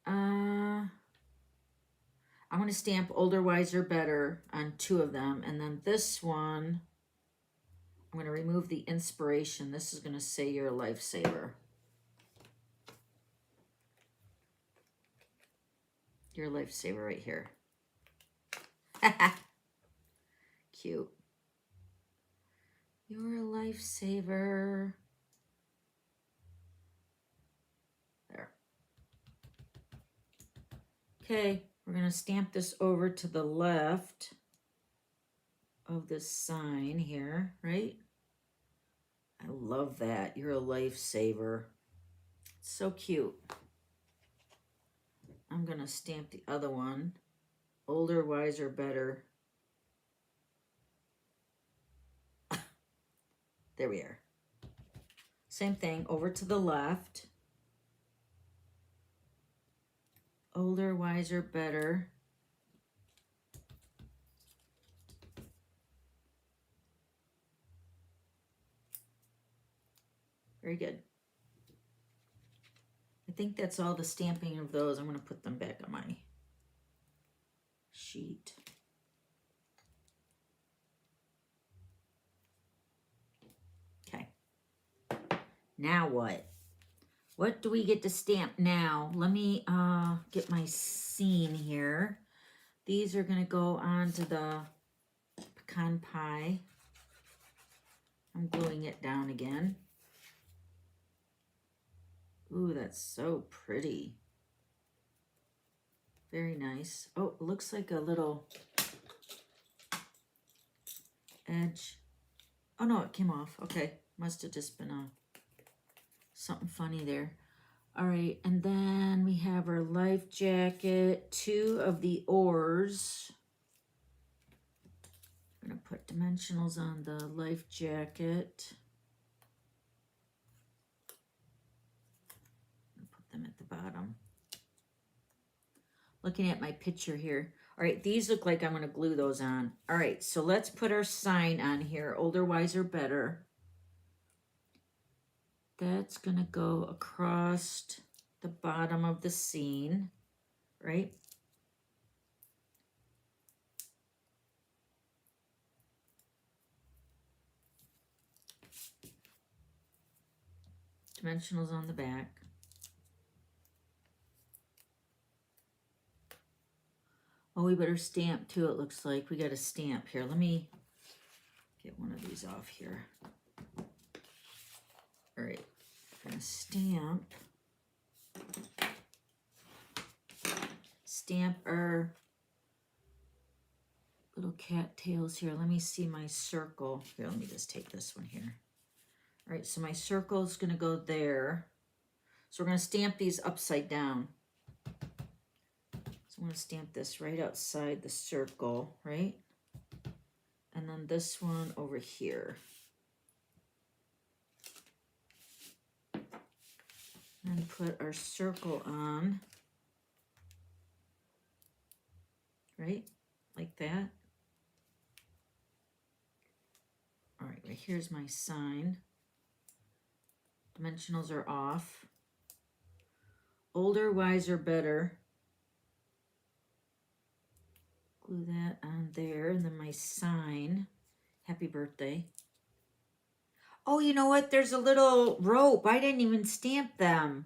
I'm going to stamp older, wiser, better on 2 of them. And then this one, I'm going to remove the inspiration. This is going to say you're a lifesaver. You're a lifesaver right here. Cute. You're a lifesaver. There. Okay, we're going to stamp this over to the left of this sign here, right? I love that. You're a lifesaver. So cute. I'm going to stamp the other one. Older, wiser, better. There we are. Same thing, over to the left. Older, wiser, better. Very good. I think that's all the stamping of those. I'm going to put them back on my sheet. Okay. Now what? What do we get to stamp now? Let me get my scene here. These are going to go onto the pecan pie. I'm gluing it down again. Ooh, that's so pretty. Very nice. Oh, it looks like a little edge. Oh no, it came off. Okay, must have just been something funny there. All right, and then we have our life jacket, 2 of the oars. I'm gonna put dimensionals on the life jacket. Put them at the bottom. Looking at my picture here. All right, these look like I'm going to glue those on. All right, so let's put our sign on here. Older, wiser, better. That's going to go across the bottom of the scene, right? Dimensionals on the back. Oh, we better stamp too, it looks like. We got a stamp here. Let me get one of these off here. All right, I'm gonna stamp our little cat tails here. Let me see my circle. Here, let me just take this one here. All right, so my circle is gonna go there. So we're gonna stamp these upside down. So I'm gonna stamp this right outside the circle, right? And then this one over here. And put our circle on, right? Like that. All right, right here's my sign. Dimensionals are off. Older, wiser, better. Glue that on there, and then my sign. Happy birthday. Oh, you know what? There's a little rope. I didn't even stamp them.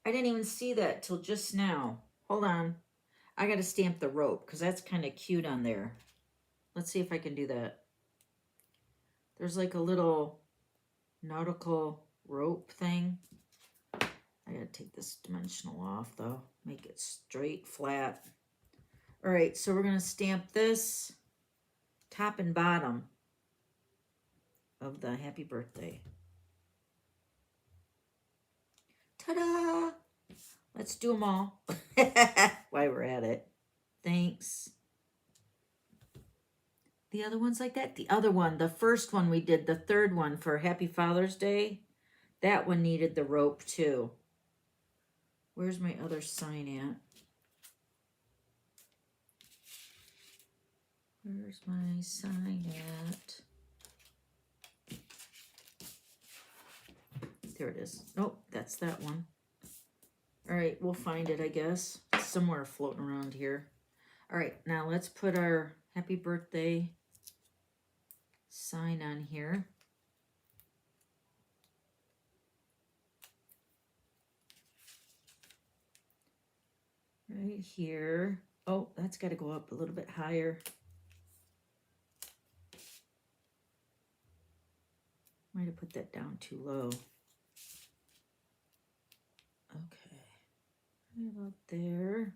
I didn't even see that till just now. Hold on. I got to stamp the rope because that's kind of cute on there. Let's see if I can do that. There's like a little nautical rope thing. I got to take this dimensional off though. Make it straight, flat. All right, so we're going to stamp this top and bottom of the happy birthday. Ta-da! Let's do them all while we're at it. Thanks. The other one's like that? The other one, the first one we did, the third one for Happy Father's Day, that one needed the rope too. Where's my other sign at? Where's my sign at? There it is. Nope, that's that one. All right, we'll find it, I guess. It's somewhere floating around here. All right, now let's put our happy birthday sign on here. Right here. Oh, that's got to go up a little bit higher. Might have put that down too low. Okay, right about there.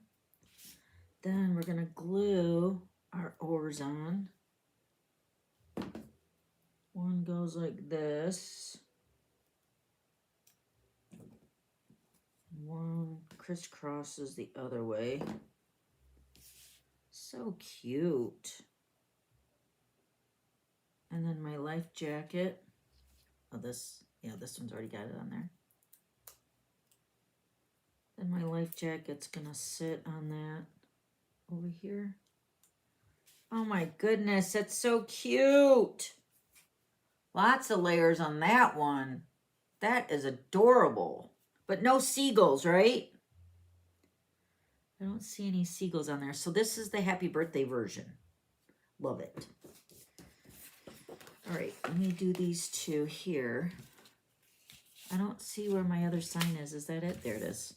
Then we're gonna glue our oars on. One goes like this. One crisscrosses the other way. So cute. And then my life jacket. Oh, this one's already got it on there. Then my life jacket's gonna sit on that over here. Oh my goodness, that's so cute. Lots of layers on that one. That is adorable. But no seagulls, right? I don't see any seagulls on there. So this is the happy birthday version. Love it. All right, let me do these two here. I don't see where my other sign is. Is that it? There it is.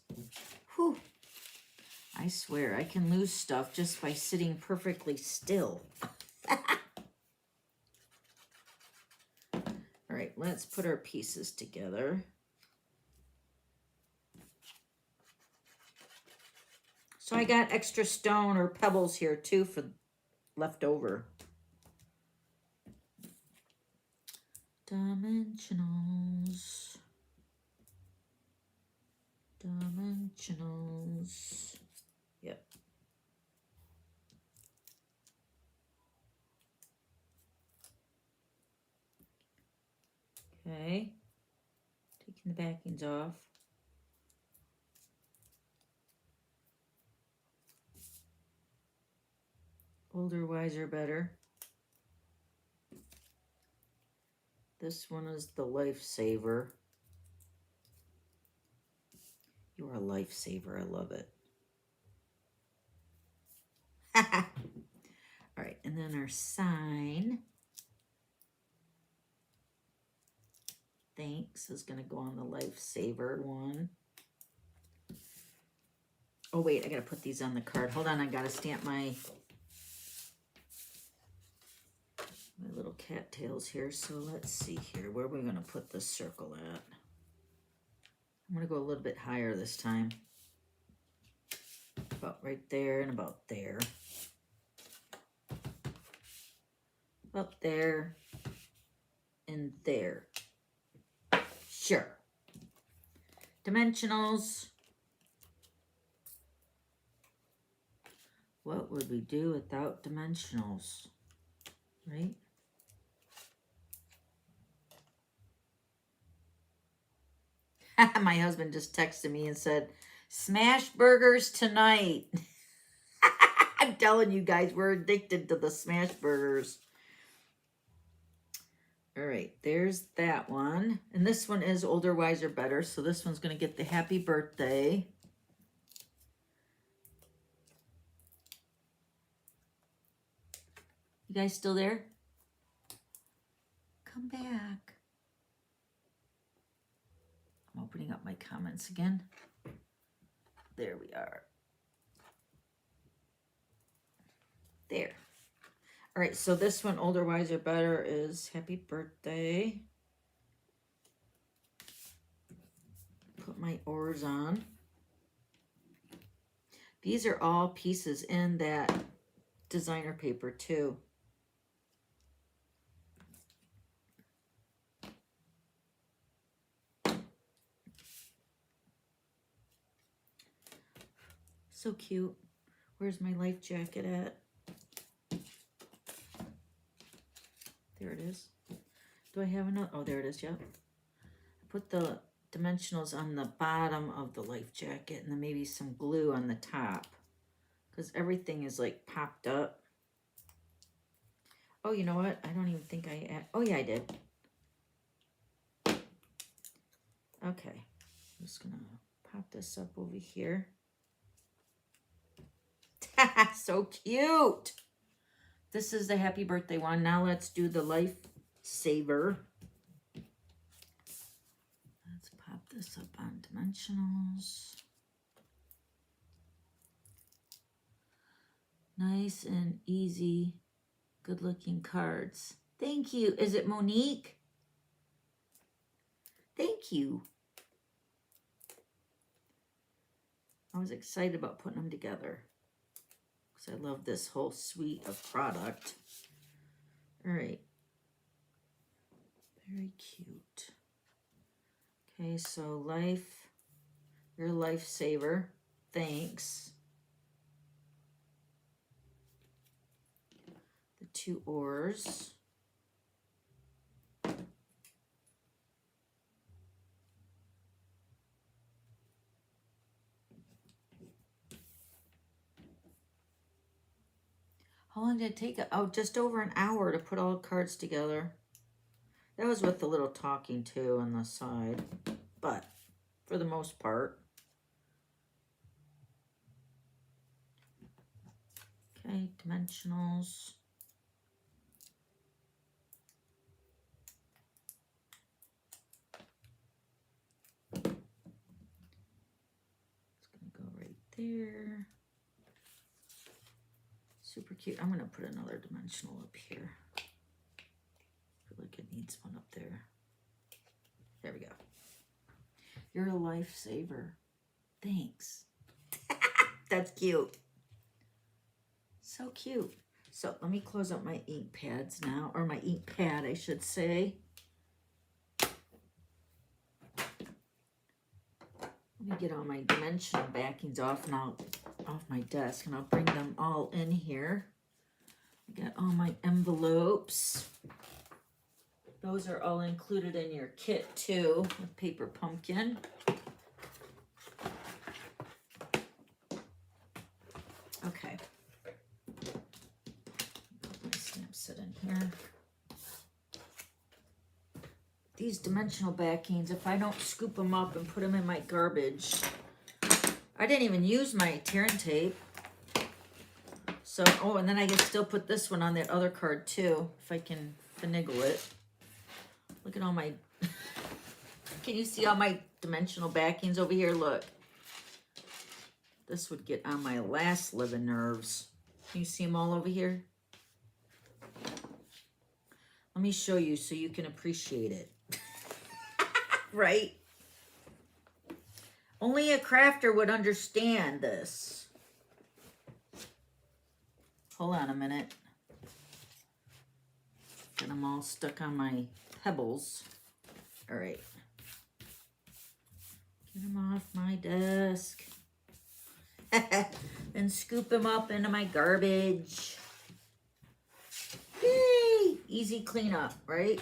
Whew. I swear, I can lose stuff just by sitting perfectly still. All right, let's put our pieces together. So I got extra stone or pebbles here too for left over. Dimensionals. Dimensionals. Yep. Okay. Taking the backings off. Older, wiser, better. This one is the lifesaver. You're a lifesaver. I love it. All right, and then our sign. Thanks is going to go on the lifesaver one. Oh, wait, I got to put these on the card. Hold on, I got to stamp my little cattails here. So let's see here. Where are we going to put the circle at? I'm going to go a little bit higher this time. About right there and about there. Up there and there. Sure. Dimensionals. What would we do without dimensionals? Right? My husband just texted me and said, smash burgers tonight. I'm telling you guys, we're addicted to the smash burgers. All right, there's that one. And this one is older, wiser, better. So this one's going to get the happy birthday. You guys still there? Come back. I'm opening up my comments again. There we are. There. All right, so this one, older, wiser, better, is happy birthday. Put my oars on. These are all pieces in that designer paper too. So cute. Where's my life jacket at? There it is. Do I have another? Oh, there it is, yep. I put the dimensionals on the bottom of the life jacket, and then maybe some glue on the top, because everything is like popped up. Oh, you know what? I don't even think I oh yeah, I did. Okay, I'm just gonna pop this up over here. So cute. This is the happy birthday one. Now let's do the life saver. Let's pop this up on dimensionals. Nice and easy, good looking cards. Thank you. Is it Monique? Thank you. I was excited about putting them together because I love this whole suite of product. All right. Very cute. Okay, so life, your lifesaver. Thanks. The 2 oars. How long did it take? Oh, just over an hour to put all the cards together. That was with the little talking to on the side, but for the most part. Okay, dimensionals. It's gonna go right there. Super cute. I'm gonna put another dimensional up here. I feel like it needs one up there. There we go. You're a lifesaver. Thanks. That's cute. So cute. So let me close up my ink pads now, or my ink pad, I should say. Let me get all my dimensional backings off my desk, and I'll bring them all in here. I got all my envelopes. Those are all included in your kit too, with Paper Pumpkin. Okay. Put my stamp set in here. These dimensional backings, if I don't scoop them up and put them in my garbage, I didn't even use my tearing tape. So, oh, and then I can still put this one on that other card too, if I can finagle it. Look at all my, can you see all my dimensional backings over here? Look. This would get on my last living nerves. Can you see them all over here? Let me show you so you can appreciate it. Right? Only a crafter would understand this. Hold on a minute. Get them all stuck on my pebbles. All right. Get them off my desk. And scoop them up into my garbage. Yay! Easy cleanup, right?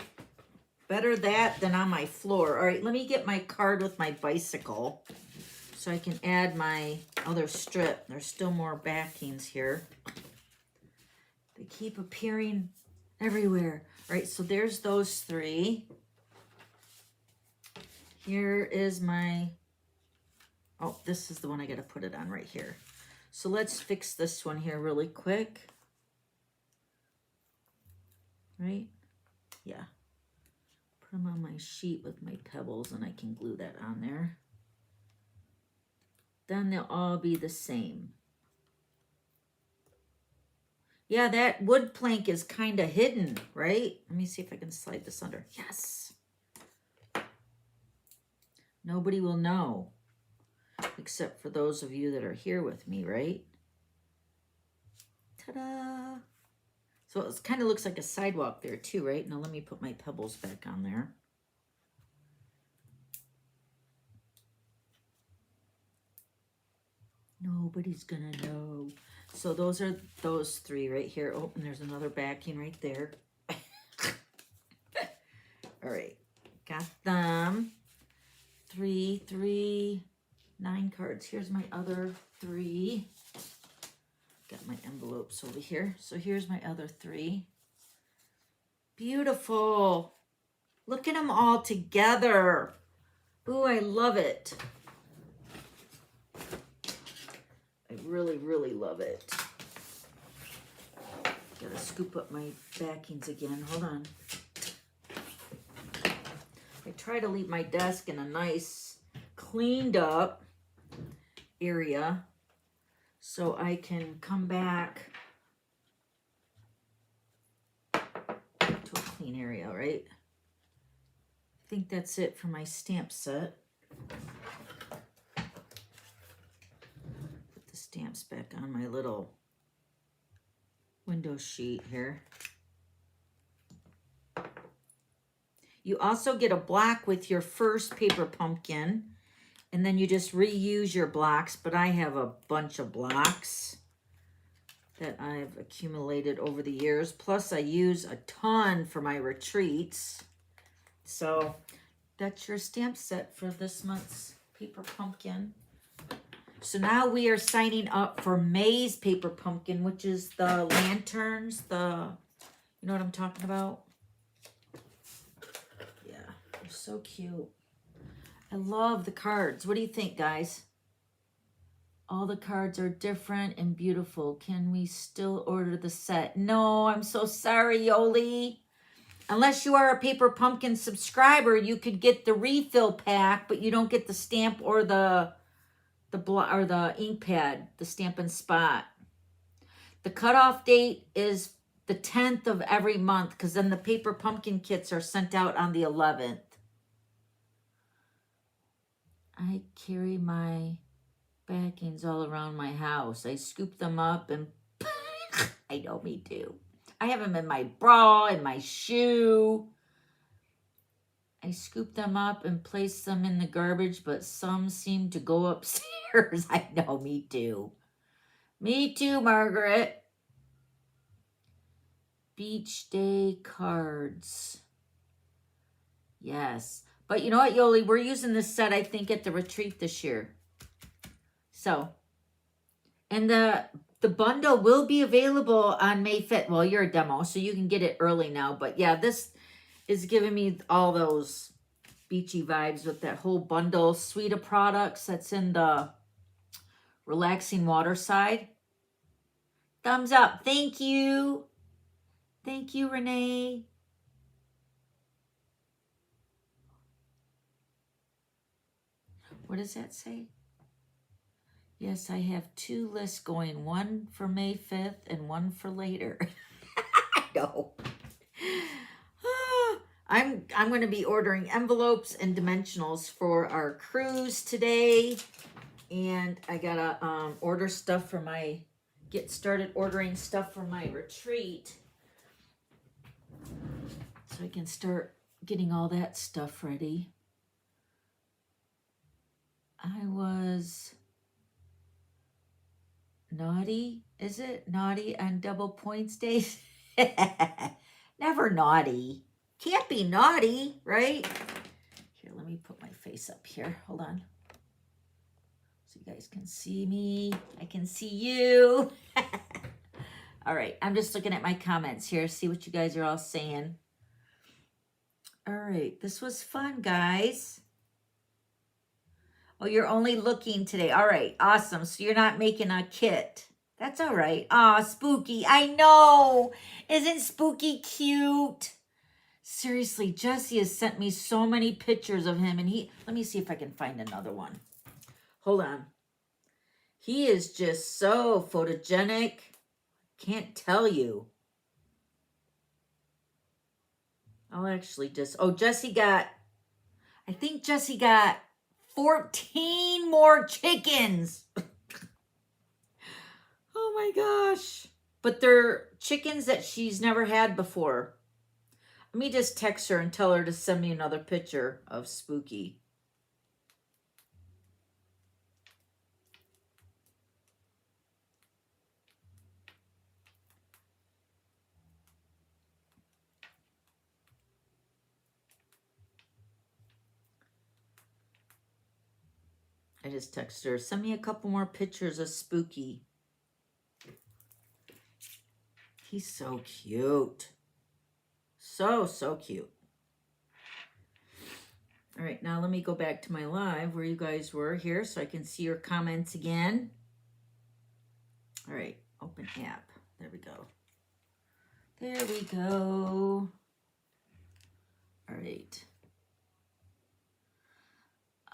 Better that than on my floor. All right, let me get my card with my bicycle so I can add my other strip. There's still more backings here. They keep appearing everywhere. All right, so there's those 3. Here is my, oh, this is the one I got to put it on right here. So let's fix this one here really quick. Right? Yeah. Put them on my sheet with my pebbles and I can glue that on there. Then they'll all be the same. Yeah, that wood plank is kind of hidden, right? Let me see if I can slide this under. Yes. Nobody will know, except for those of you that are here with me, right? Ta-da! So it kind of looks like a sidewalk there too, right? Now let me put my pebbles back on there. Nobody's gonna know. So those are those 3 right here. Oh, and there's another backing right there. All right, got them. three, 9 cards. Here's my other 3. Got my envelopes over here. So here's my other 3. Beautiful. Look at them all together. Ooh, I love it. I really, really love it. Gotta scoop up my backings again. Hold on. I try to leave my desk in a nice, cleaned up area so I can come back to a clean area, right? I think that's it for my stamp set. Put the stamps back on my little window sheet here. You also get a block with your first paper pumpkin, and then you just reuse your blocks, but I have a bunch of blocks that I've accumulated over the years. Plus I use a ton for my retreats. So that's your stamp set for this month's paper pumpkin. So now we are signing up for May's paper pumpkin, which is the lanterns, you know what I'm talking about? Yeah, they're so cute. I love the cards. What do you think, guys? All the cards are different and beautiful. Can we still order the set? No, I'm so sorry, Yoli. Unless you are a paper pumpkin subscriber, you could get the refill pack, but you don't get the stamp or the ink pad, the Stampin' Spot. The cutoff date is the 10th of every month, because then the paper pumpkin kits are sent out on the 11th. I carry my backings all around my house. I scoop them up and I know, me too. I have them in my bra, in my shoe. I scoop them up and place them in the garbage, but some seem to go upstairs. I know, me too. Me too, Margaret. Beach day cards. Yes. But you know what, Yoli? We're using this set, I think, at the retreat this year. So, and the bundle will be available on May 5th. Well, you're a demo, so you can get it early now. But yeah, this is giving me all those beachy vibes with that whole bundle suite of products that's in the relaxing water side. Thumbs up. Thank you. Thank you, Renee. What does that say? Yes, I have 2 lists going, one for May 5th and one for later. I know. I'm going to be ordering envelopes and dimensionals for our cruise today. And I got to order stuff for get started ordering stuff for my retreat. So I can start getting all that stuff ready. I was naughty, is it? Naughty on double points days? Never naughty. Can't be naughty, right? Here, let me put my face up here. Hold on. So you guys can see me. I can see you. All right, I'm just looking at my comments here, see what you guys are all saying. All right, this was fun, guys. Oh, you're only looking today. All right, awesome. So you're not making a kit. That's all right. Aw, Spooky. I know. Isn't Spooky cute? Seriously, Jesse has sent me so many pictures of him. And let me see if I can find another one. Hold on. He is just so photogenic. Can't tell you. I'll actually just, I think Jesse got 14 more chickens. Oh my gosh. But they're chickens that she's never had before. Let me just text her and tell her to send me another picture of Spooky. I just texted her, send me a couple more pictures of Spooky. He's so cute. So cute. All right, now let me go back to my live where you guys were here so I can see your comments again. All right, open app. There we go. There we go. All right.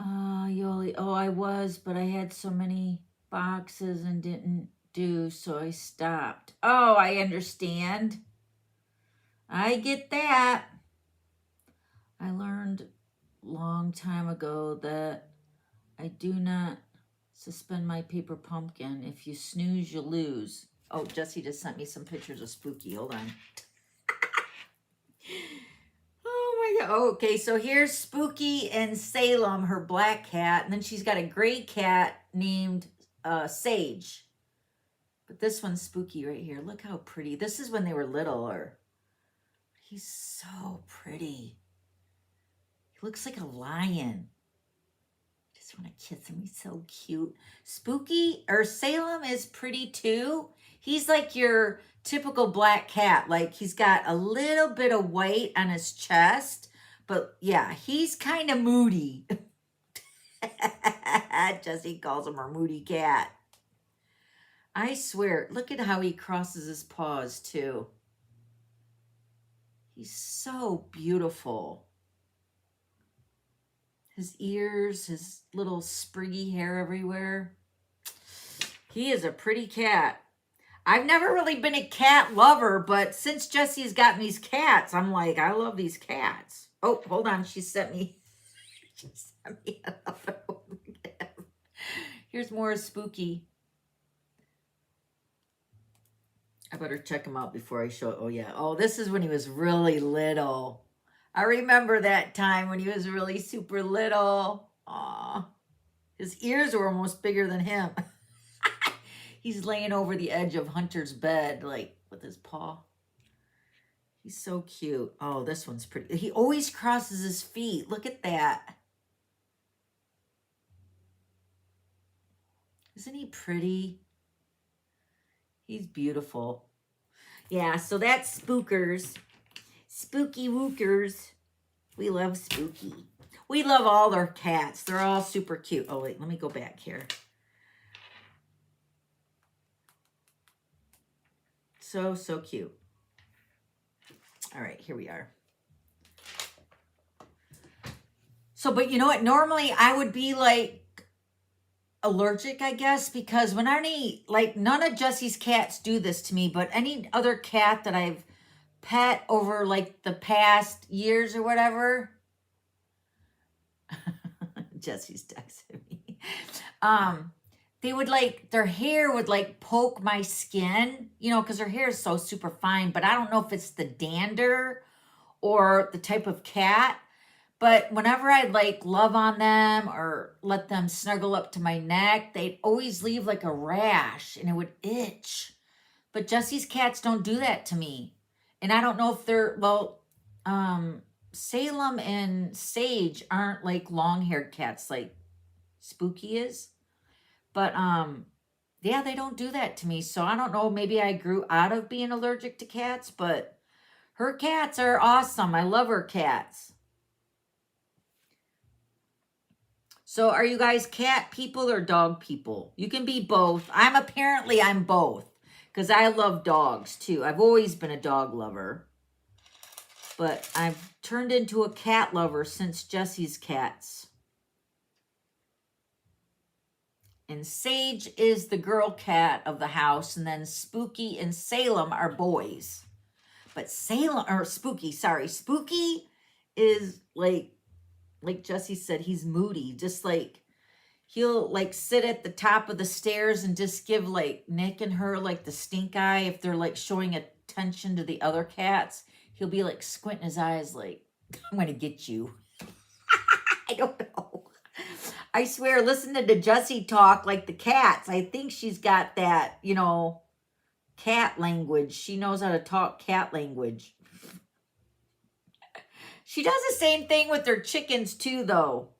Yoli, oh, I was, but I had so many boxes and didn't do, so I stopped. Oh, I understand. I get that. I learned long time ago that I do not suspend my paper pumpkin. If you snooze, you lose. Oh, Jesse just sent me some pictures of Spooky. Hold on. Oh my God. Okay, so here's Spooky and Salem, her black cat. And then she's got a gray cat named Sage. But this one's Spooky right here. Look how pretty. This is when they were littler. He's so pretty. He looks like a lion. I just want to kiss him. He's so cute. Spooky, or Salem is pretty too. He's like your typical black cat. Like he's got a little bit of white on his chest. But yeah, he's kind of moody. Jessie calls him her moody cat. I swear, look at how he crosses his paws too. He's so beautiful. His ears, his little spriggy hair everywhere. He is a pretty cat. I've never really been a cat lover, but since Jessie's got these cats, I'm like, I love these cats. Oh, hold on. She sent me another one. Here's more Spooky. I better check him out before I show. Oh, yeah. Oh, this is when he was really little. I remember that time when he was really super little. Aw. His ears were almost bigger than him. He's laying over the edge of Hunter's bed, like, with his paw. He's so cute. Oh, this one's pretty. He always crosses his feet. Look at that. Isn't he pretty? He's beautiful. Yeah, so that's Spookers. Spooky Wookers. We love Spooky. We love all their cats. They're all super cute. Oh, wait, let me go back here. So cute. All right, here we are. So, but you know what? Normally I would be like allergic, I guess, because when none of Jessie's cats do this to me, but any other cat that I've pet over like the past years or whatever. Jessie's texting me. They would their hair would poke my skin, because her hair is so super fine, but I don't know if it's the dander or the type of cat. But whenever I'd love on them or let them snuggle up to my neck, they'd always leave a rash and it would itch. But Jessie's cats don't do that to me. And I don't know if they're, Salem and Sage aren't long-haired cats like Spooky is. But, yeah, they don't do that to me. So I don't know, maybe I grew out of being allergic to cats, but her cats are awesome. I love her cats. So are you guys cat people or dog people? You can be both. I'm both because I love dogs too. I've always been a dog lover, but I've turned into a cat lover since Jessie's cats. And Sage is the girl cat of the house, and then Spooky and Salem are boys. But Spooky is like Jessie said, he's moody. Just he'll sit at the top of the stairs and just give Nick and her the stink eye if they're showing attention to the other cats. He'll be squinting his eyes I'm gonna get you. I don't know. I swear, listening to Jessie talk like the cats, I think she's got that, cat language. She knows how to talk cat language. She does the same thing with her chickens too, though.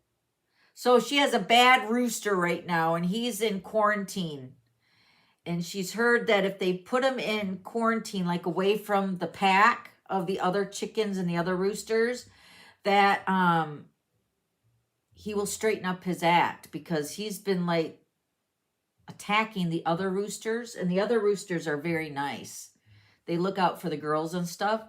So she has a bad rooster right now, and he's in quarantine. And she's heard that if they put him in quarantine, like away from the pack of the other chickens and the other roosters, that he will straighten up his act, because he's been like attacking the other roosters, and the other roosters are very nice. They look out for the girls and stuff.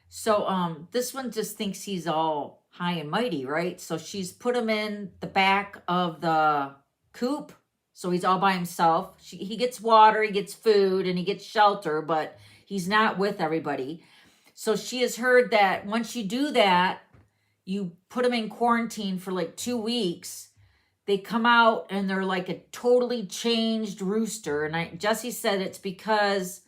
So this one just thinks he's all high and mighty, right? So she's put him in the back of the coop. So he's all by himself. He gets water, he gets food, and he gets shelter, but he's not with everybody. So she has heard that once you do that, you put him in quarantine for like 2 weeks. They come out and they're like a totally changed rooster. And Jessie said it's because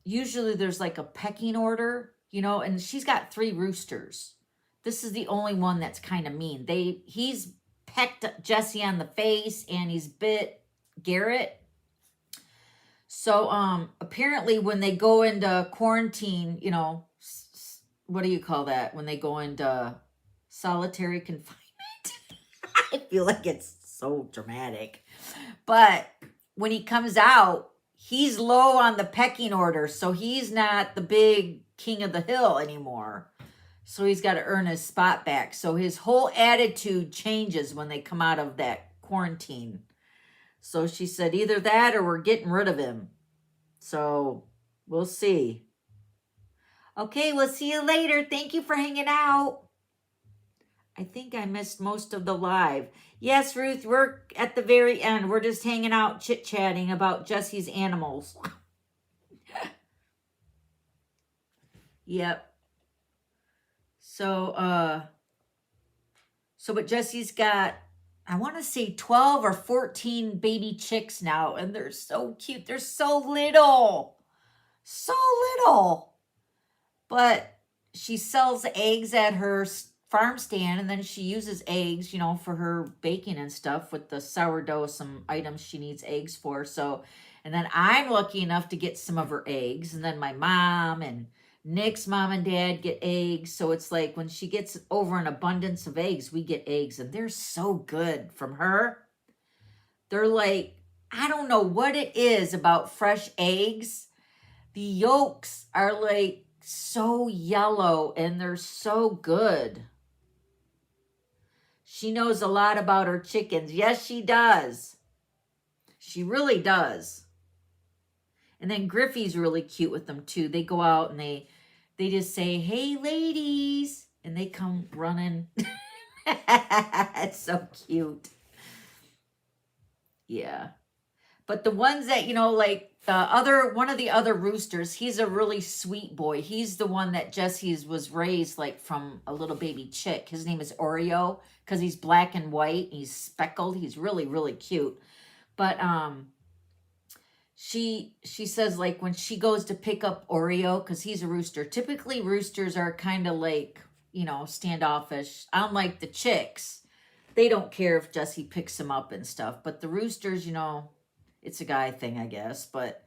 usually there's like a pecking order, and she's got 3 roosters. This is the only one that's kind of mean. He's pecked Jessie on the face, and he's bit Garrett. So apparently when they go into quarantine, what do you call that? When they go into solitary confinement? I feel like it's so dramatic. But when he comes out, he's low on the pecking order. So he's not the big king of the hill anymore. So he's got to earn his spot back. So his whole attitude changes when they come out of that quarantine. So she said either that or we're getting rid of him. So we'll see. Okay, we'll see you later. Thank you for hanging out. I think I missed most of the live. Yes, Ruth, we're at the very end. We're just hanging out, chit-chatting about Jessie's animals. Yep. So but Jessie's got, I want to say 12 or 14 baby chicks now, and they're so cute. They're so little. So little. But she sells eggs at her farm stand, and then she uses eggs, for her baking and stuff with the sourdough, some items she needs eggs for. So, and then I'm lucky enough to get some of her eggs, and then my mom and Nick's mom and dad get eggs. So it's like when she gets over an abundance of eggs, we get eggs, and they're so good from her. They're like, I don't know what it is about fresh eggs. The yolks are like so yellow, and they're so good. She knows a lot about her chickens. Yes, she does. She really does. And then Griffey's really cute with them too. They go out and they just say, "Hey, ladies," and they come running. It's so cute. Yeah. But the ones that, like one of the other roosters, he's a really sweet boy. He's the one that Jessie's was raised like from a little baby chick. His name is Oreo because he's black and white. He's speckled. He's really, really cute. But she says like when she goes to pick up Oreo, because he's a rooster. Typically roosters are kind of like, standoffish. Unlike the chicks, they don't care if Jessie picks them up and stuff. But the roosters, it's a guy thing, I guess. But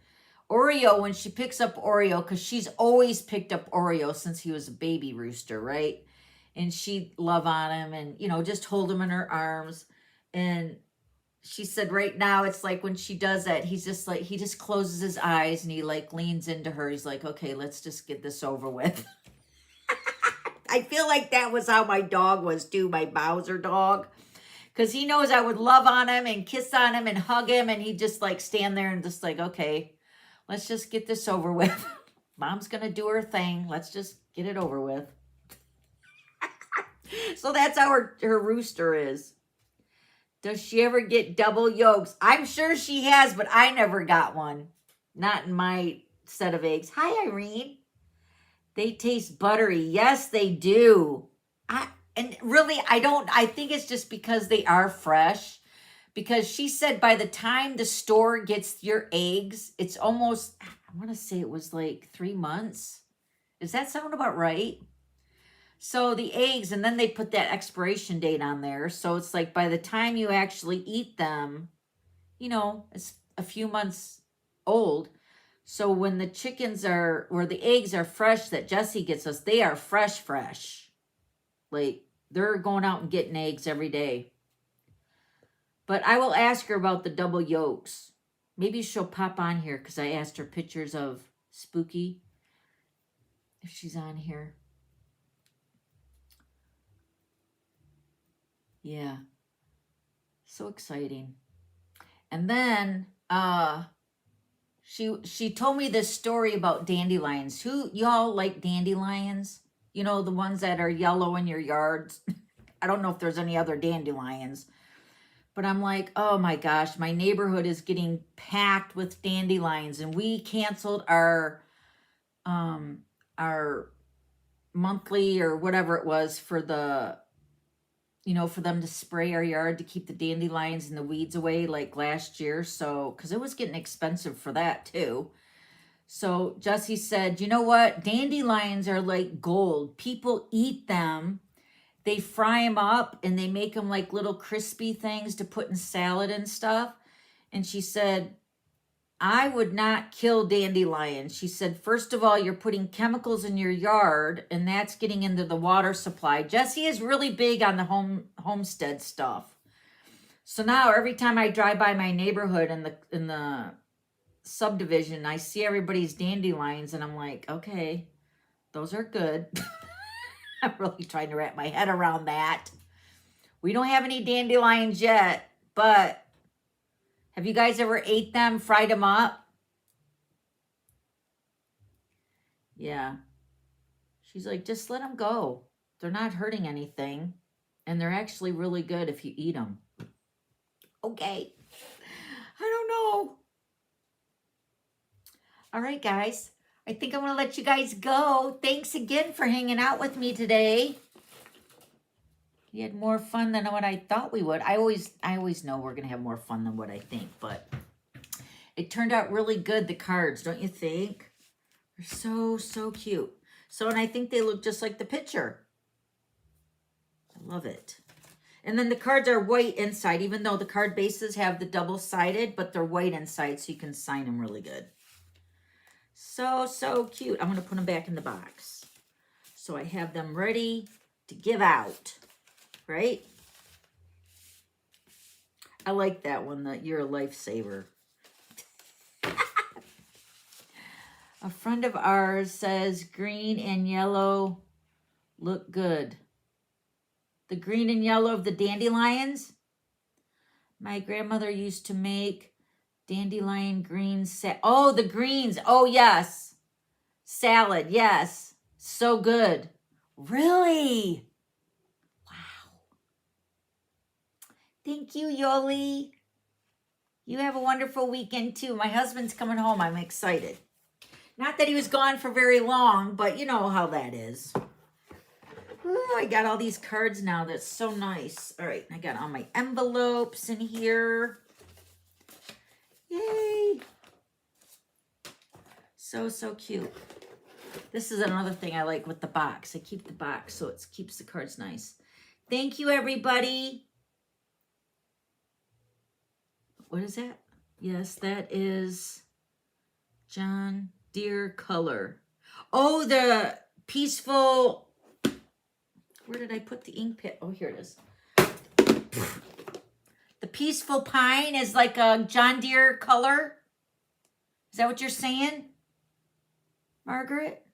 Oreo, when she picks up Oreo, because she's always picked up Oreo since he was a baby rooster, right? And she'd love on him and, just hold him in her arms. And she said right now it's like when she does that, he's just like, he just closes his eyes and he like leans into her. He's like, okay, let's just get this over with. I feel like that was how my dog was too, my Bowser dog. Because he knows I would love on him and kiss on him and hug him. And he'd just like stand there and just like, okay, let's just get this over with. Mom's going to do her thing. Let's just get it over with. So that's how her rooster is. Does she ever get double yolks? I'm sure she has, but I never got one. Not in my set of eggs. Hi, Irene. They taste buttery. Yes, they do. And really, I think it's just because they are fresh. Because she said by the time the store gets your eggs, it's almost, I want to say it was like 3 months. Does that sound about right? So the eggs, and then they put that expiration date on there. So it's like by the time you actually eat them, it's a few months old. So when the the eggs are fresh that Jessie gets us, they are fresh. Like they're going out and getting eggs every day. But I will ask her about the double yolks. Maybe she'll pop on here because I asked her pictures of Spooky. If she's on here. Yeah. So exciting. And then she told me this story about dandelions. Who y'all like dandelions? You know, the ones that are yellow in your yards. I don't know if there's any other dandelions. But I'm like, oh my gosh, my neighborhood is getting packed with dandelions, and we canceled our monthly or whatever it was for the, you know, for them to spray our yard to keep the dandelions and the weeds away like last year. So, because it was getting expensive for that too. So Jesse said, you know what? Dandelions are like gold. People eat them. They fry them up and they make them like little crispy things to put in salad and stuff. And she said, I would not kill dandelions. She said, first of all, you're putting chemicals in your yard and that's getting into the water supply. Jessie is really big on the homestead stuff. So now every time I drive by my neighborhood in the subdivision, I see everybody's dandelions and I'm like, okay, those are good. I'm really trying to wrap my head around that. We don't have any dandelions yet, but have you guys ever ate them, fried them up? Yeah. She's like, just let them go. They're not hurting anything. And they're actually really good if you eat them. Okay. I don't know. All right, guys. I think I'm going to let you guys go. Thanks again for hanging out with me today. You had more fun than what I thought we would. I always know we're going to have more fun than what I think, but it turned out really good, the cards, don't you think? They're so, so cute. So, and I think they look just like the picture. I love it. And then the cards are white inside, even though the card bases have the double-sided, but they're white inside, so you can sign them really good. So, so cute. I'm going to put them back in the box. So I have them ready to give out. Right? I like that one, that you're a lifesaver. A friend of ours says green and yellow look good. The green and yellow of the dandelions? My grandmother used to make dandelion green oh, the greens. Oh, yes. Salad, yes. So good. Really? Thank you, Yoli. You have a wonderful weekend, too. My husband's coming home. I'm excited. Not that he was gone for very long, but you know how that is. Ooh, I got all these cards now. That's so nice. All right, I got all my envelopes in here. Yay. So, so cute. This is another thing I like with the box. I keep the box so it keeps the cards nice. Thank you, everybody. What is that? Yes, that is John Deere color. Oh, the peaceful. Where did I put the ink pen? Oh, here it is. The peaceful pine is like a John Deere color. Is that what you're saying, Margaret?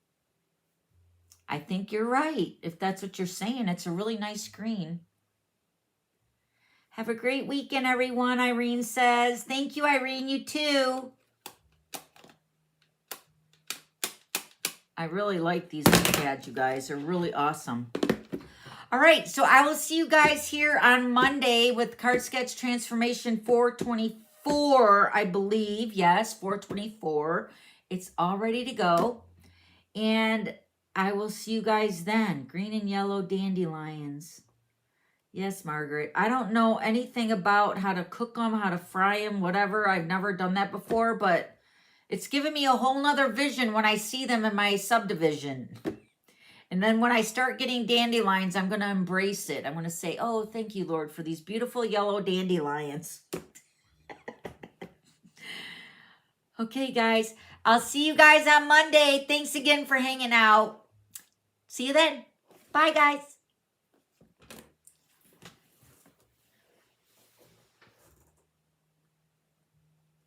I think you're right. If that's what you're saying, it's a really nice green. Have a great weekend, everyone, Irene says. Thank you, Irene. You too. I really like these pads, you guys. They're really awesome. All right, so I will see you guys here on Monday with Card Sketch Transformation 424, I believe. Yes, 424. It's all ready to go. And I will see you guys then. Green and yellow dandelions. Yes, Margaret. I don't know anything about how to cook them, how to fry them, whatever. I've never done that before, but it's given me a whole nother vision when I see them in my subdivision. And then when I start getting dandelions, I'm going to embrace it. I'm going to say, oh, thank you, Lord, for these beautiful yellow dandelions. Okay, guys. I'll see you guys on Monday. Thanks again for hanging out. See you then. Bye, guys.